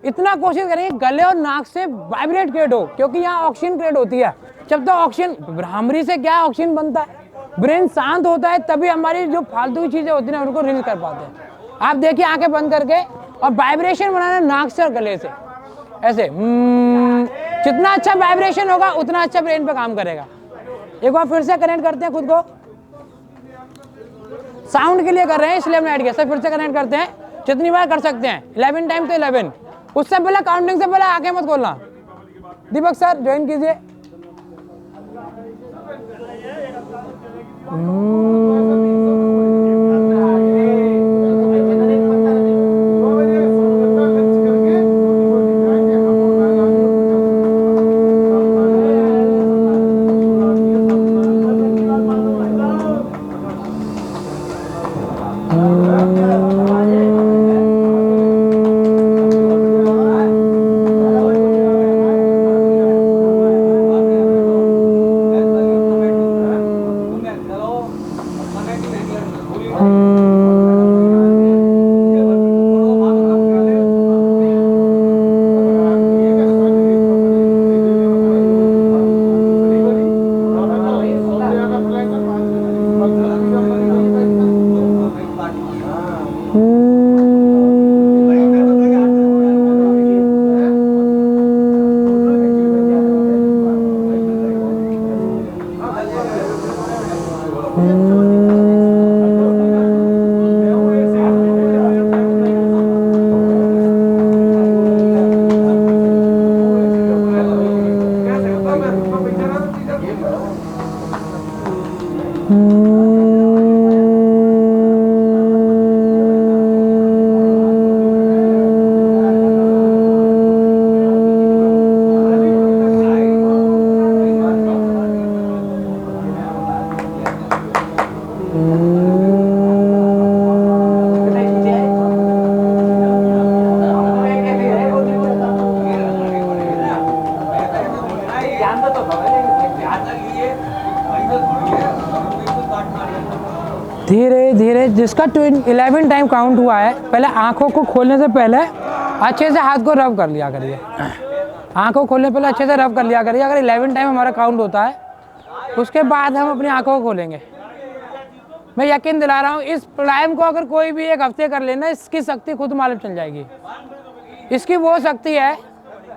Speaker 1: इतना कोशिश करेंगे गले और नाक से वाइब्रेट क्रिएट हो, क्योंकि यहाँ ऑक्सीजन क्रिएट होती है। जब तक ऑक्सीजन, ब्राह्मरी से क्या ऑक्सीजन बनता है, ब्रेन शांत होता है, तभी हमारी जो फालतू की चीजें होती है उनको रिलीज कर पाते हैं। आप देखिए आंखें बंद करके और वाइब्रेशन बनाना नाक से और गले से, ऐसे जितना अच्छा वाइब्रेशन होगा उतना अच्छा ब्रेन पे काम करेगा। एक बार फिर से कनेक्ट करते हैं खुद को, साउंड के लिए कर रहे हैं इसलिए हमने ऐड किया। फिर से कनेक्ट करते हैं, जितनी बार कर सकते हैं, 11 टाइम तो 11। उससे पहले काउंटिंग से पहले आंखें मत खोलना। दीपक सर ज्वाइन कीजिए। धीरे धीरे जिसका 11 टाइम काउंट हुआ है, पहले आंखों को खोलने से पहले अच्छे से हाथ को रब कर लिया करिए। आंखों खोलने से पहले अच्छे से रब कर लिया करिए। अगर 11 टाइम हमारा काउंट होता है उसके बाद हम अपनी आंखों को खोलेंगे। मैं यकीन दिला रहा हूँ इस प्राणायाम को अगर कोई भी एक हफ्ते कर लेना, इसकी शक्ति खुद मालूम चल जाएगी। इसकी वो शक्ति है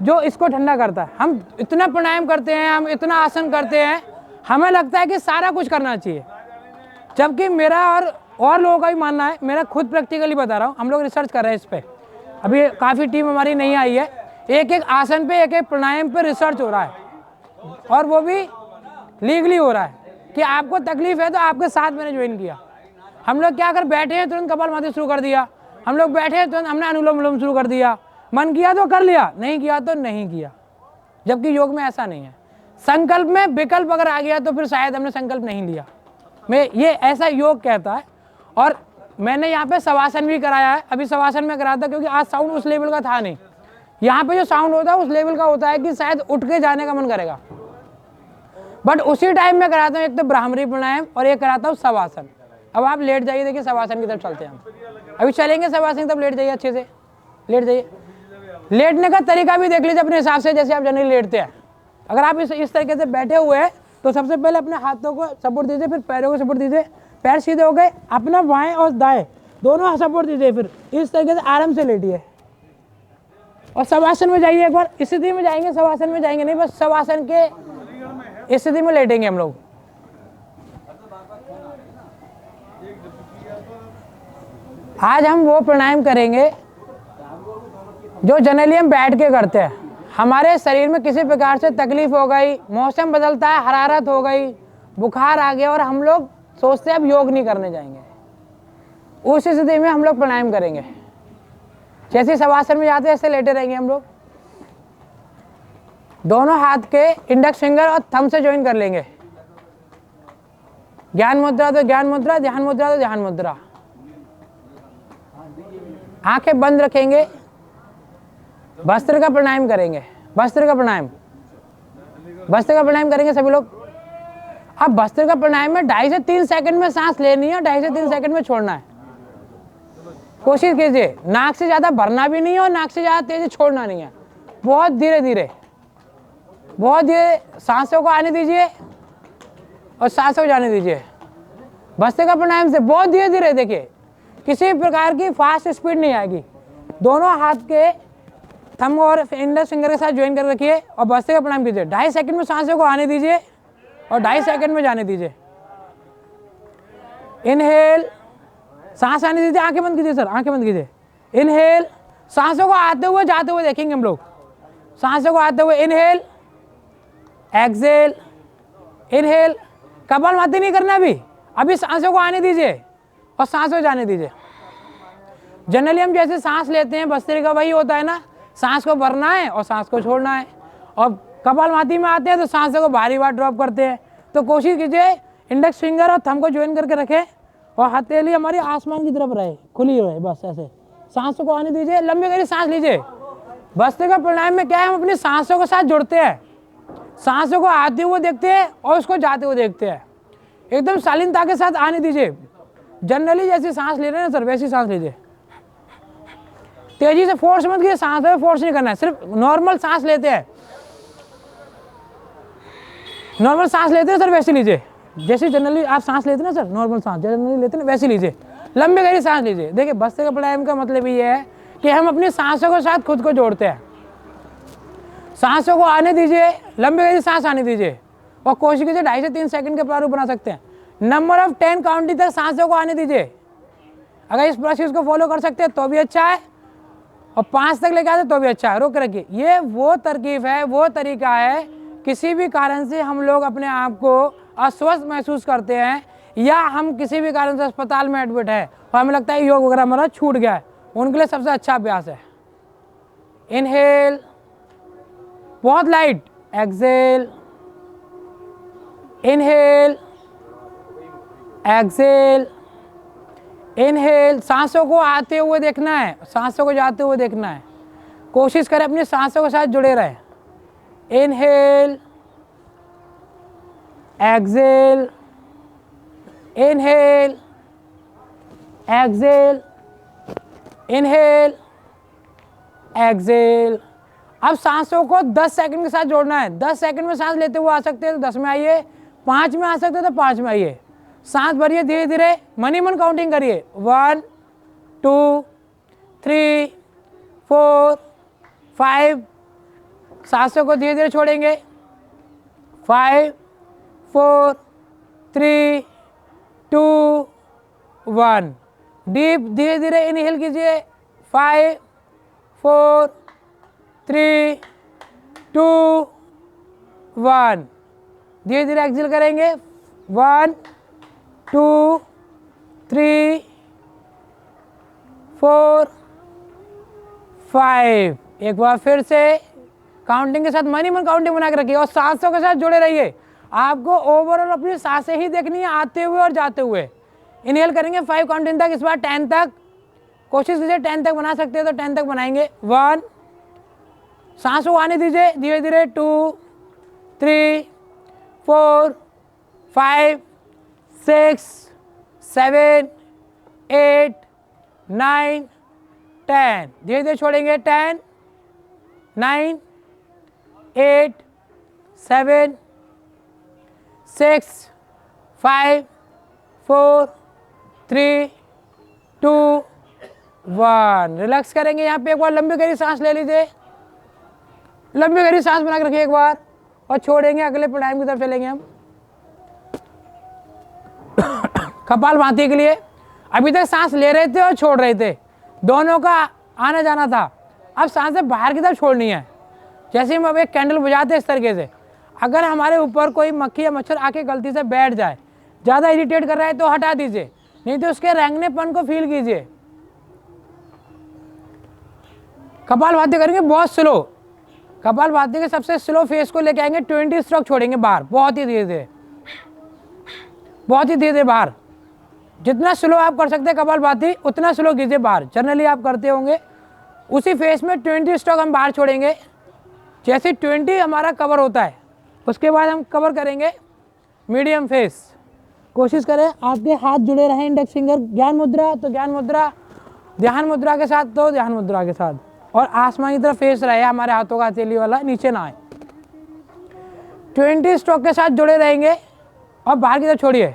Speaker 1: जो इसको ठंडा करता है। हम इतना प्राणायाम करते हैं, हम इतना आसन करते हैं, हमें लगता है कि सारा कुछ करना चाहिए, जबकि मेरा और लोगों का भी मानना है, मेरा खुद प्रैक्टिकली बता रहा हूँ, हम लोग रिसर्च कर रहे हैं इस पे, अभी काफ़ी टीम हमारी नहीं आई है, एक एक आसन पे, एक एक प्राणायाम पे रिसर्च हो रहा है, और वो भी लीगली हो रहा है कि आपको तकलीफ है तो आपके साथ मैंने ज्वाइन किया। हम लोग क्या कर बैठे हैं तुरंत कपालभाति शुरू कर दिया, हम लोग बैठे हैं तुरंत हमने अनुलोम विलोम शुरू कर दिया, मन किया तो कर लिया, नहीं किया तो नहीं किया। जबकि योग में ऐसा नहीं है। संकल्प में विकल्प अगर आ गया तो फिर शायद हमने संकल्प नहीं लिया। मैं ये ऐसा योग कहता है। और मैंने यहाँ पे शवासन भी कराया है, अभी शवासन में कराया था क्योंकि आज साउंड उस लेवल का था नहीं। यहाँ पे जो साउंड होता है उस लेवल का होता है कि शायद उठ के जाने का मन करेगा, बट उसी टाइम में कराता हूँ एक तो ब्राह्मरी प्राणायाम और एक कराता हूँ शवासन। अब आप लेट जाइए, देखिए शवासन की तरफ चलते हैं हम, अभी चलेंगे शवासन, तब लेट जाइए, अच्छे से लेट जाइए। लेटने का तरीका भी देख लीजिए अपने हिसाब से, जैसे आप जनरली लेटते हैं। अगर आप इस तरीके से बैठे हुए हैं तो सबसे पहले अपने हाथों को सपोर्ट दीजिए, फिर पैरों को सपोर्ट दीजिए, पैर सीधे हो गए, अपना बाएं और दाएं दोनों सपोर्ट दीजिए, फिर इस तरीके से आराम से लेटिए और शवासन में जाइए। एक बार स्थिति में जाएंगे, शवासन में जाएंगे नहीं, बस शवासन के स्थिति में लेटेंगे हम लोग। आज हम वो प्राणायाम करेंगे जो जनरली हम बैठ के करते हैं। हमारे शरीर में किसी प्रकार से तकलीफ हो गई, मौसम बदलता है, हरारत हो गई, बुखार आ गया और हम लोग सोचते हैं अब योग नहीं करने जाएंगे, उस स्थिति में हम लोग प्राणायाम करेंगे। जैसे शवासन में जाते हैं ऐसे लेटे रहेंगे हम लोग, दोनों हाथ के इंडेक्स फिंगर और थंब से ज्वाइन कर लेंगे। ज्ञान मुद्रा तो ज्ञान मुद्रा, ध्यान मुद्रा तो ध्यान मुद्रा। आंखें बंद रखेंगे, वस्त्र का प्राणायाम करेंगे। वस्त्र का प्राणायाम, वस्त्र का प्राणायाम करेंगे सभी लोग। अब वस्त्र का प्राणायाम में 2.5 से 3 सेकंड में सांस लेनी है, 2.5 से 3 सेकंड में छोड़ना है। कोशिश कीजिए, नाक से ज्यादा भरना भी नहीं है और नाक से ज्यादा तेजी छोड़ना नहीं है। बहुत धीरे धीरे, बहुत धीरे सांसों को आने दीजिए और सांसों को जाने दीजिए। वस्त्र का प्राणायाम से बहुत धीरे धीरे, देखिए किसी प्रकार की फास्ट स्पीड नहीं आएगी। दोनों हाथ के थंब और इंडेक्स फिंगर के साथ ज्वाइन कर रखिए और वस्त्र का प्राणायाम कीजिए। 2.5 सेकंड में सांसों को आने दीजिए और 2.5 सेकंड में जाने दीजिए। इनहेल, सांस आने दीजिए, आंखें बंद कीजिए सर, आंखें बंद कीजिए। इनहेल, सांसों को आते हुए जाते हुए देखेंगे हम लोग। सांसों को आते हुए इनहेल, एक्सेल, इनहेल। कपालभाति नहीं करना अभी सांसों को आने दीजिए और सांसों जाने दीजिए। जनरली हम जैसे सांस लेते हैं वस्त्र का वही होता है ना, सांस को भरना है और सांस को छोड़ना है। और कपालभाति में आते हैं तो सांसों को भारी बार ड्रॉप करते हैं। तो कोशिश कीजिए इंडेक्स फिंगर और थंब को ज्वाइन करके रखें और हथेली हमारी आसमान की तरफ रहे, खुली रहे, बस ऐसे। सांसों को आने दीजिए, लंबी गहरी सांस लीजिए। वस्त्र का प्राणायाम में क्या है, हम अपनी सांसों के साथ जुड़ते हैं। सांसों को आते हुए देखते हैं और उसको जाते हुए देखते हैं। एकदम शालीनता के साथ आने दीजिए। जनरली जैसी सांस ले रहे हैं ना सर, वैसी सांस लीजिए। तेजी से फोर्स मत कीजिए, सांस में फोर्स नहीं करना है, सिर्फ नॉर्मल सांस लेते हैं। नॉर्मल सांस लेते हैं सर, वैसे लीजिए जैसे जनरली आप सांस लेते हैं ना सर, नॉर्मल सांस जनरली लेते हैं वैसे लीजिए। लंबी गहरी सांस लीजिए। देखिए वस्त्र का प्राणायाम का मतलब ये है कि हम अपनी सांसों के साथ खुद को जोड़ते हैं। सांसों को आने दीजिए, लंबी गहरी सांस आने दीजिए और कोशिश कीजिए 2.5 से 3 सेकंड के प्रारूप बना सकते हैं। नंबर ऑफ 10 काउंटिंग तक सांसों को आने दीजिए। अगर इस प्रोसेस को फॉलो कर सकते हैं तो भी अच्छा है और 5 तक लेके आते तो भी अच्छा है। रोक रखिए, ये वो तरकीब है, वो तरीका है। किसी भी कारण से हम लोग अपने आप को अस्वस्थ महसूस करते हैं या हम किसी भी कारण से अस्पताल में एडमिट है और हमें लगता है योग वगैरह हमारा छूट गया है, उनके लिए सबसे अच्छा अभ्यास है। इनहेल, बहुत light, exhale, inhale, exhale, inhale. सांसों को आते हुए देखना है, सांसों को जाते हुए देखना है। कोशिश करें अपनी सांसों के साथ जुड़े रहें। Inhale, exhale, inhale, exhale, inhale, exhale. अब सांसों को 10 सेकंड के साथ जोड़ना है। 10 सेकंड में सांस लेते हुए आ सकते हैं तो 10 में आइए, 5 में आ सकते हैं तो 5 में आइए। सांस भरिए धीरे धीरे, मन ही मन काउंटिंग करिए। 1 2 3 4 5। सांसों को धीरे धीरे छोड़ेंगे। 5 4 3 2 1। डीप धीरे धीरे इनहेल कीजिए। 5 4 3 2 1। धीरे धीरे एक्सेल करेंगे। 1 2 3 4 5। एक बार फिर से काउंटिंग के साथ मन ही मन काउंटिंग बना के रखिए और सांसों के साथ जुड़े रहिए। आपको ओवरऑल अपनी सांसें ही देखनी है, आते हुए और जाते हुए। इनहेल करेंगे 5 काउंटिंग तक, इस बार 10 तक। कोशिश कीजिए 10 तक बना सकते हैं तो 10 तक बनाएंगे। 1, सांसों आने दीजिए धीरे धीरे। 2 3 4 5 6 7 8 9 10। धीरे धीरे छोड़ेंगे। 10 9 8 7 6 5 4 3 2 1। रिलैक्स करेंगे। यहाँ पे एक बार लंबी गहरी सांस ले लीजिए, लंबी गहरी सांस बना के रखिए एक बार और छोड़ेंगे। अगले प्राणायाम की तरफ चलेंगे हम कपालभाति के लिए। अभी तक सांस ले रहे थे और छोड़ रहे थे, दोनों का आना जाना था। अब सांसें बाहर की तरफ छोड़नी है। जैसे हम अब एक कैंडल बुझाते हैं इस तरीके से, अगर हमारे ऊपर कोई मक्खी या मच्छर आके गलती से बैठ जाए, ज़्यादा इरिटेट कर रहा है तो हटा दीजिए। नहीं तो उसके रेंगनेपन को फील कीजिए। कपालभाति करेंगे बहुत स्लो। कपालभाति के सबसे स्लो फेस को लेके आएंगे, 20 स्ट्रोक छोड़ेंगे बाहर, बहुत ही धीरे धीरे, बहुत ही धीरे धीरे बाहर। जितना स्लो आप कर सकते हैं कपालभाति उतना स्लो कीजिए बाहर। जनरली आप करते होंगे। उसी फेस में 20 स्ट्रोक हम बाहर छोड़ेंगे। जैसे 20 हमारा कवर होता है उसके बाद हम कवर करेंगे मीडियम फेस। कोशिश करें आपके हाथ जुड़े रहें, इंडेक्स फिंगर ज्ञान मुद्रा तो ज्ञान मुद्रा, ध्यान मुद्रा के साथ तो ध्यान मुद्रा के साथ, और आसमान की तरफ फेस रहे हमारे हाथों का, हथेली वाला नीचे ना आए। 20 स्ट्रोक के साथ जुड़े रहेंगे और बाहर की तरफ छोड़िए।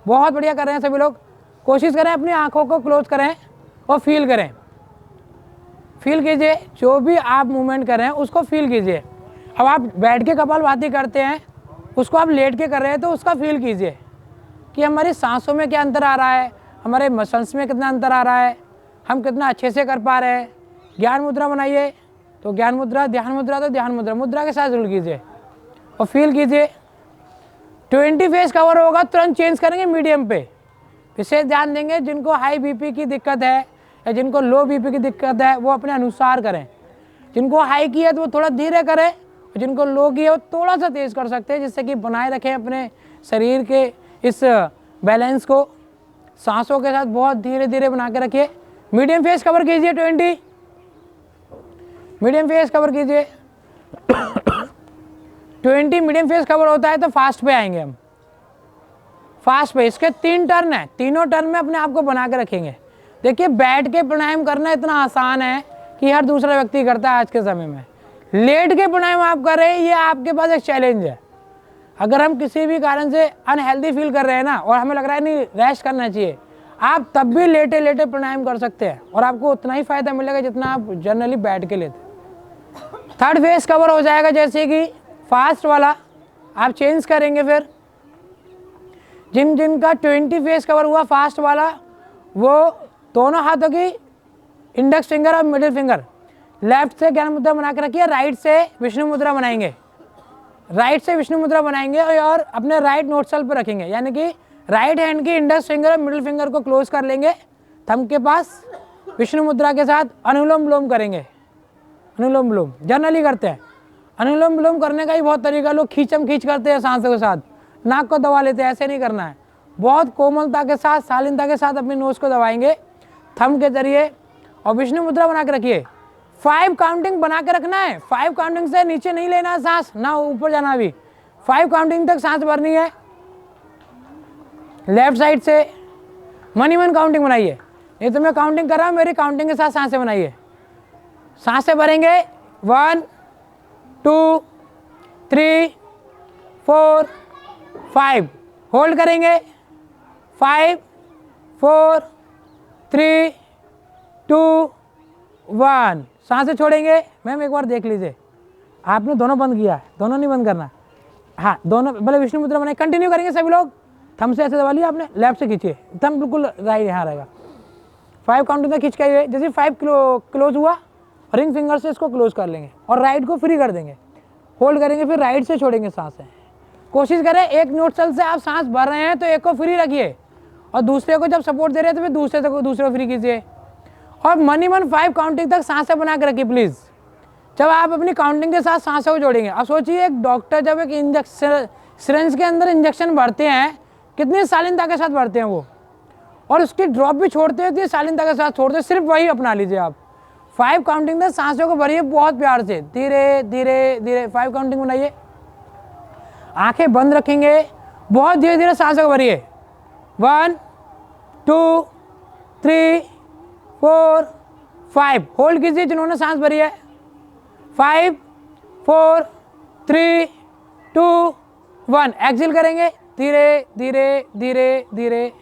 Speaker 1: बहुत बढ़िया कर रहे हैं सभी लोग। कोशिश करें अपनी आंखों को क्लोज करें और फील करें, फील कीजिए जो भी आप मूवमेंट कर रहे हैं उसको फील कीजिए। अब आप बैठ के कपालभाति करते हैं, उसको आप लेट के कर रहे हैं तो उसका फील कीजिए कि हमारी सांसों में क्या अंतर आ रहा है, हमारे मसल्स में कितना अंतर आ रहा है, हम कितना अच्छे से कर पा रहे हैं। ज्ञान मुद्रा बनाइए तो ज्ञान मुद्रा, ध्यान मुद्रा तो ध्यान मुद्रा, मुद्रा के साथ जुड़ कीजिए और फील कीजिए। 20 फेस कवर होगा तुरंत चेंज करेंगे मीडियम पे। विशेष ध्यान देंगे जिनको हाई बीपी की दिक्कत है या जिनको लो बीपी की दिक्कत है वो अपने अनुसार करें। जिनको हाई की है तो वो थोड़ा धीरे करें, और जिनको लो की है वो थोड़ा सा तेज़ कर सकते हैं, जिससे कि बनाए रखें अपने शरीर के इस बैलेंस को। सांसों के साथ बहुत धीरे धीरे बना के रखिए। मीडियम फेस कवर कीजिए, 20 मीडियम फेस कवर कीजिए। 20 मीडियम फेस कवर होता है तो फास्ट पे आएंगे हम। फास्ट पे इसके 3 टर्न है, तीनों टर्न में अपने आप को बना के रखेंगे। देखिए बैठ के प्राणायाम करना इतना आसान है कि हर दूसरा व्यक्ति करता है आज के समय में। लेट के प्राणायाम आप कर रहे हैं, ये आपके पास एक चैलेंज है। अगर हम किसी भी कारण से अनहेल्दी फील कर रहे हैं ना, और हमें लग रहा है नहीं रेस्ट करना चाहिए, आप तब भी लेटे लेटे प्राणायाम कर सकते हैं और आपको उतना ही फायदा मिलेगा जितना आप जनरली बैठ के लेते। 3rd फेस कवर हो जाएगा, जैसे कि फास्ट वाला आप चेंज करेंगे। फिर जिनका 20 फेस कवर हुआ फास्ट वाला, वो दोनों हाथों की इंडेक्स फिंगर और मिडिल फिंगर लेफ्ट से ज्ञान मुद्रा बना के रखिए, राइट से विष्णु मुद्रा बनाएंगे। राइट से विष्णु मुद्रा बनाएंगे और अपने राइट नोटसल पर रखेंगे, यानी कि राइट हैंड की इंडेक्स फिंगर और मिडिल फिंगर को क्लोज कर लेंगे थंब के पास। विष्णु मुद्रा के साथ अनुलोम विलोम करेंगे। अनुलोम विलोम जनरली करते हैं। अनुलोम विलोम करने का ही बहुत तरीका, लोग खींचम खींच करते हैं सांसों के साथ, नाक को दबा लेते हैं। ऐसे नहीं करना है, बहुत कोमलता के साथ, शालीनता के साथ अपनी नोज को दबाएंगे थंब के जरिए और विष्णु मुद्रा बना के रखिए। 5 काउंटिंग बना के रखना है। 5 काउंटिंग से नीचे नहीं लेना सांस, ना ऊपर जाना भी। 5 काउंटिंग तक सांस भरनी है। लेफ्ट साइड से मन काउंटिंग बनाइए। ये तो मैं काउंटिंग कर रहा हूँ, मेरी काउंटिंग के साथ सांसें बनाइए। सांसें भरेंगे 1 2 3 4 5, होल्ड करेंगे 5 4 3 2 1, सांसें छोड़ेंगे। मैम एक बार देख लीजिए, आपने दोनों बंद किया है, दोनों नहीं बंद करना। हाँ दोनों, भले विष्णु मुद्रा बनाए, कंटिन्यू करेंगे सभी लोग। थंब से ऐसे दबा लिया आपने, लेफ्ट से खींचिए, थंब बिल्कुल राइट यहाँ रहेगा। 5 काउंटिंग तक खींच के आइए। जैसे 5 क्लोज हुआ, रिंग फिंगर से इसको क्लोज कर लेंगे और राइट को फ्री कर देंगे, होल्ड करेंगे, फिर राइट से छोड़ेंगे सांसें। कोशिश करें एक नोटसल से आप सांस भर रहे हैं तो एक को फ्री रखिए, और दूसरे को जब सपोर्ट दे रहे हैं तो फिर दूसरे को फ्री कीजिए। और मन 5 काउंटिंग तक सांसें बना के रखिए प्लीज़। जब आप अपनी काउंटिंग के साथ सांसों को जोड़ेंगे, अब सोचिए एक डॉक्टर जब एक इंजेक्शन सिरिंज के अंदर इंजेक्शन भरते हैं, कितनी शालीनता के साथ भरते हैं वो, और उसकी ड्रॉप भी छोड़ते हैं तो शालीनता के साथ छोड़ते हैं। सिर्फ वही अपना लीजिए आप। 5 काउंटिंग तक सांसों को भरिए बहुत प्यार से, धीरे धीरे धीरे 5 काउंटिंग बनाइए। आंखें बंद रखेंगे, बहुत धीरे धीरे सांसों को भरिए। 1 2 3 4 5, होल्ड कीजिए जिन्होंने सांस भरी है। 5 4 3 2 1, एक्सेल करेंगे धीरे धीरे धीरे धीरे।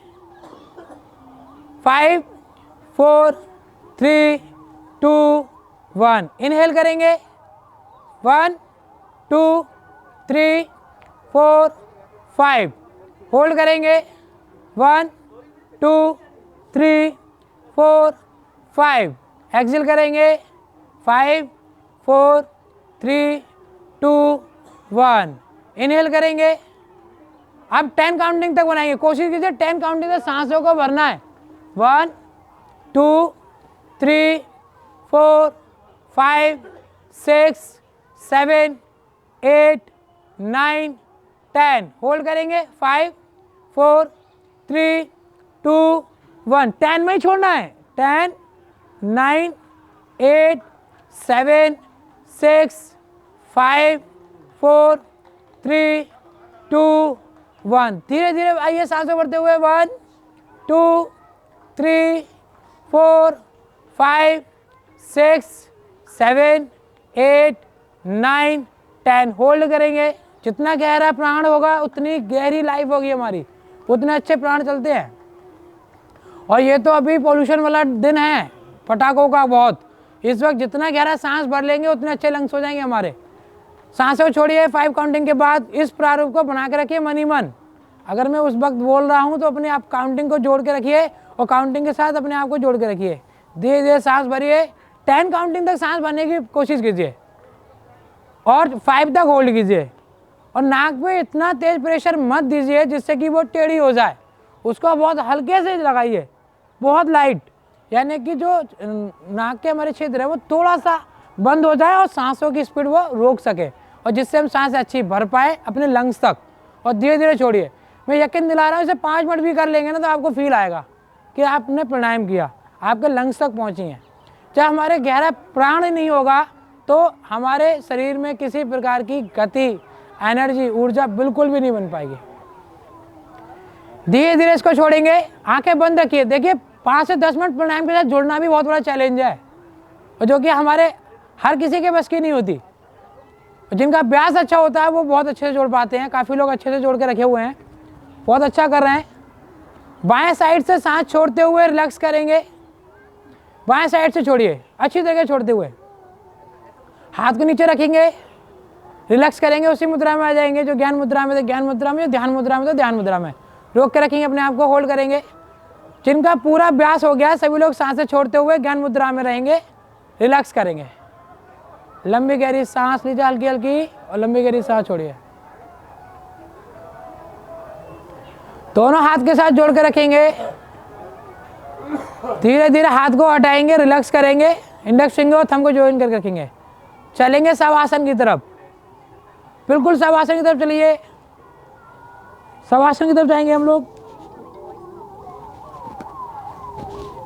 Speaker 1: 5 4 3 2 1, इनहेल करेंगे 1 2 3 4 5, होल्ड करेंगे 1 2 3 4 5, एक्सेल करेंगे 5 4 3 2 1, इनहेल करेंगे। आप 10 काउंटिंग तक बनाएंगे, कोशिश कीजिए 10 काउंटिंग तक सांसों को भरना है। 1 2 3 4 5 6 7 8 9 10, होल्ड करेंगे 5 4 3 2 1, 10 में ही छोड़ना है। 10 9 8 7 6 5 4 3 2 1, धीरे धीरे आइए सांसों बढ़ते हुए। 1 2 3 4 5 6 7 8 9 10, होल्ड करेंगे। जितना गहरा प्राण होगा उतनी गहरी लाइफ होगी हमारी, उतने अच्छे प्राण चलते हैं। और ये तो अभी पोल्यूशन वाला दिन है पटाखों का बहुत, इस वक्त जितना गहरा सांस भर लेंगे उतने अच्छे लंग्स हो जाएंगे हमारे। सांसों छोड़िए 5 काउंटिंग के बाद। इस प्रारूप को बना के रखिए मन ही मन। अगर मैं उस वक्त बोल रहा हूँ तो अपने आप काउंटिंग को जोड़ के रखिए और काउंटिंग के साथ अपने आप को जोड़ के रखिए। धीरे धीरे सांस भरिए, 10 काउंटिंग तक सांस भरने की कोशिश कीजिए और 5 तक होल्ड कीजिए। और नाक पे इतना तेज प्रेशर मत दीजिए जिससे कि वो टेढ़ी हो जाए, उसको बहुत हल्के से लगाइए, बहुत लाइट, यानी कि जो नाक के हमारे क्षेत्र है वो थोड़ा सा बंद हो जाए और सांसों की स्पीड वो रोक सके, और जिससे हम सांस अच्छी भर पाए अपने लंग्स तक। और धीरे धीरे छोड़िए। मैं यकीन दिला रहा हूँ इसे 5 मिनट भी कर लेंगे ना तो आपको फील आएगा कि आपने प्राणायाम किया, आपके लंग्स तक पहुँची हैं। जब हमारे गहरा प्राण नहीं होगा तो हमारे शरीर में किसी प्रकार की गति, एनर्जी, ऊर्जा बिल्कुल भी नहीं बन पाएगी। धीरे धीरे इसको छोड़ेंगे, आंखें बंद रखिए। देखिए 5 से 10 मिनट प्राणायाम के साथ जुड़ना भी बहुत बड़ा चैलेंज है, और जो कि हमारे हर किसी के बस की नहीं होती। जिनका अभ्यास अच्छा होता है वो बहुत अच्छे से जोड़ पाते हैं। काफ़ी लोग अच्छे से जोड़ के रखे हुए हैं, बहुत अच्छा कर रहे हैं। बाएं साइड से सांस छोड़ते हुए रिलैक्स करेंगे। बाएं साइड से छोड़िए, अच्छी तरह छोड़ते हुए हाथ को नीचे रखेंगे, रिलैक्स करेंगे, उसी मुद्रा में आ जाएंगे जो ज्ञान मुद्रा में, तो ज्ञान मुद्रा में, ध्यान मुद्रा में, तो ध्यान मुद्रा में रोक के रखेंगे, अपने आप को होल्ड करेंगे। जिनका पूरा अभ्यास हो गया सभी लोग सांसें छोड़ते हुए ज्ञान मुद्रा में रहेंगे, रिलैक्स करेंगे। लंबी गहरी सांस लीजिए, हल्की हल्की, और लंबी गहरी सांस छोड़िए। दोनों हाथ के साथ जोड़ के रखेंगे। धीरे धीरे हाथ को हटाएंगे, रिलैक्स करेंगे, इंडेक्स फिंगर और थंब को ज्वाइन करके रखेंगे। चलेंगे शवासन की तरफ, बिल्कुल शवासन की तरफ चलिए। शवासन की तरफ जाएंगे हम लोग,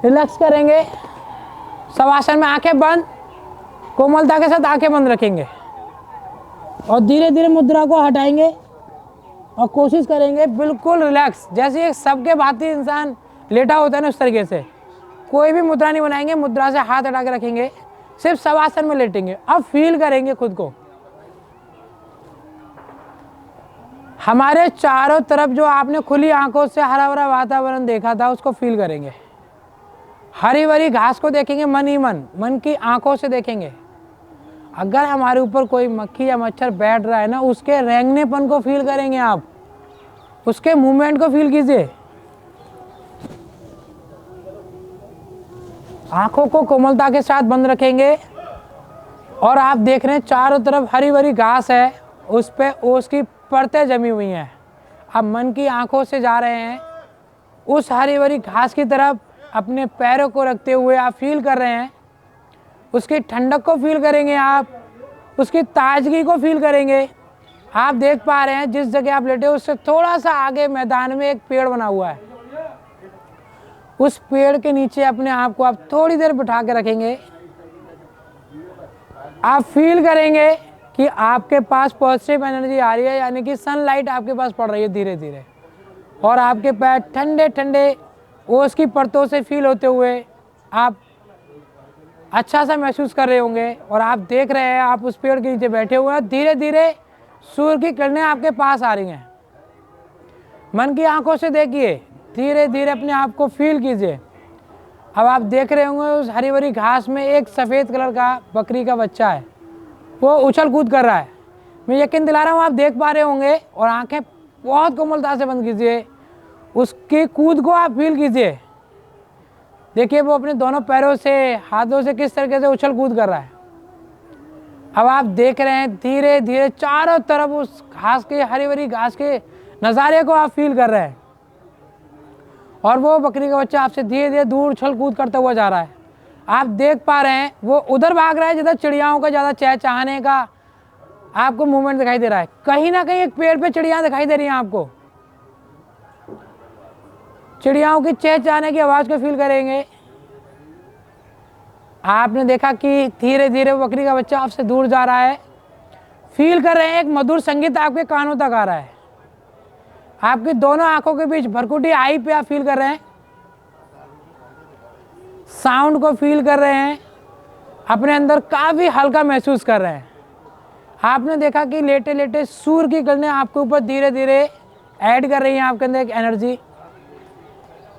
Speaker 1: रिलैक्स करेंगे। शवासन में आंखें बंद, कोमलता के साथ आंखें बंद रखेंगे और धीरे धीरे मुद्रा को हटाएंगे और कोशिश करेंगे बिल्कुल रिलैक्स, जैसे एक सबके भांति इंसान लेटा होता है ना उस तरीके से। कोई भी मुद्रा नहीं बनाएंगे, मुद्रा से हाथ हटा के रखेंगे, सिर्फ शवासन में लेटेंगे। अब फील करेंगे खुद को, हमारे चारों तरफ जो आपने खुली आंखों से हरा भरा वातावरण देखा था उसको फील करेंगे। हरी भरी घास को देखेंगे मन ही मन, मन की आंखों से देखेंगे। अगर हमारे ऊपर कोई मक्खी या मच्छर बैठ रहा है ना, उसके रेंगनेपन को फील करेंगे आप, उसके मूवमेंट को फील कीजिए। आंखों को कोमलता के साथ बंद रखेंगे और आप देख रहे हैं चारों तरफ हरी भरी घास है, उस पे ओस की परतें जमी हुई हैं। आप मन की आंखों से जा रहे हैं उस हरी भरी घास की तरफ, अपने पैरों को रखते हुए आप फील कर रहे हैं, उसकी ठंडक को फील करेंगे, आप उसकी ताजगी को फील करेंगे। आप देख पा रहे हैं जिस जगह आप लेटे उससे थोड़ा सा आगे मैदान में एक पेड़ बना हुआ है, उस पेड़ के नीचे अपने आप को आप थोड़ी देर बिठा के रखेंगे। आप फील करेंगे कि आपके पास पॉजिटिव एनर्जी आ रही है, यानी कि सनलाइट आपके पास पड़ रही है धीरे धीरे, और आपके पैर ठंडे ठंडे ओस की परतों से फील होते हुए आप अच्छा सा महसूस कर रहे होंगे। और आप देख रहे हैं आप उस पेड़ के नीचे बैठे हुए हैं, धीरे धीरे सूर्य की किरणें आपके पास आ रही हैं। मन की आंखों से देखिए, धीरे धीरे अपने आप को फील कीजिए। अब आप देख रहे होंगे उस हरी भरी घास में एक सफ़ेद कलर का बकरी का बच्चा है, वो उछल कूद कर रहा है। मैं यकीन दिला रहा हूँ आप देख पा रहे होंगे, और आंखें बहुत कोमलता से बंद कीजिए, उसकी कूद को आप फील कीजिए। देखिए वो अपने दोनों पैरों से, हाथों से किस तरीके से उछल कूद कर रहा है। अब आप देख रहे हैं धीरे धीरे चारों तरफ उस घास के, हरी भरी घास के नज़ारे को आप फील कर रहे हैं। और वो बकरी का बच्चा आपसे धीरे धीरे दूर उछल कूद करता हुआ जा रहा है। आप देख पा रहे हैं वो उधर भाग रहा है जिधर चिड़ियाओं का ज़्यादा चहचहाने का आपको मूवमेंट दिखाई दे रहा है। कहीं ना कहीं एक पेड़ पे चिड़िया दिखाई दे रही हैं आपको। चिड़ियाओं की चहचहाने की आवाज़ को फील करेंगे। आपने देखा कि धीरे धीरे वो बकरी का बच्चा आपसे दूर जा रहा है। फील कर रहे हैं एक मधुर संगीत आपके कानों तक आ रहा है। आपकी दोनों आंखों के बीच भरकुटी आई पे आप फील कर रहे हैं, साउंड को फील कर रहे हैं, अपने अंदर काफ़ी हल्का महसूस कर रहे हैं। आपने देखा कि लेटे लेटे सूर्य की किरणें आपके ऊपर धीरे धीरे ऐड कर रही हैं आपके अंदर एक एनर्जी।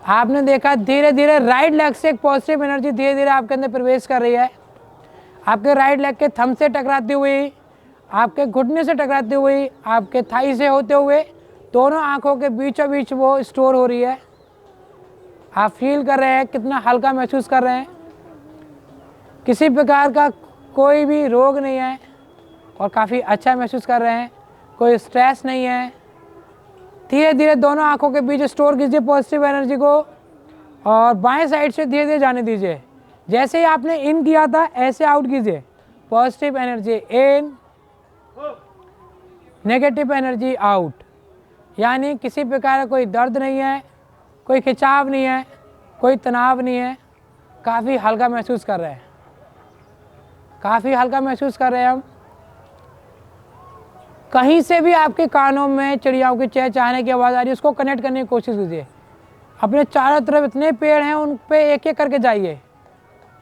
Speaker 1: आपने देखा धीरे धीरे राइट लेग से एक पॉजिटिव एनर्जी धीरे धीरे आपके अंदर प्रवेश कर रही है। आपके राइट लेग के थंब से टकराती हुई, आपके घुटने से टकराती हुई, आपके थाई से होते हुए दोनों आंखों के बीचों बीच वो स्टोर हो रही है। आप फील कर रहे हैं कितना हल्का महसूस कर रहे हैं। किसी प्रकार का कोई भी रोग नहीं है और काफ़ी अच्छा महसूस कर रहे हैं। कोई स्ट्रेस नहीं है। धीरे धीरे दोनों आंखों के बीच स्टोर कीजिए पॉजिटिव एनर्जी को और बाएं साइड से धीरे धीरे जाने दीजिए। जैसे ही आपने इन किया था ऐसे आउट कीजिए। Positive energy in, negative energy out. यानी किसी प्रकार का कोई दर्द नहीं है, कोई खिंचाव नहीं है, कोई तनाव नहीं है। काफ़ी हल्का महसूस कर रहे हैं, काफ़ी हल्का महसूस कर रहे हैं हम। कहीं से भी आपके कानों में चिड़ियाओं की चहचहाने की आवाज़ आ रही है, उसको कनेक्ट करने की कोशिश कीजिए। अपने चारों तरफ इतने पेड़ हैं उन पे एक एक करके जाइए।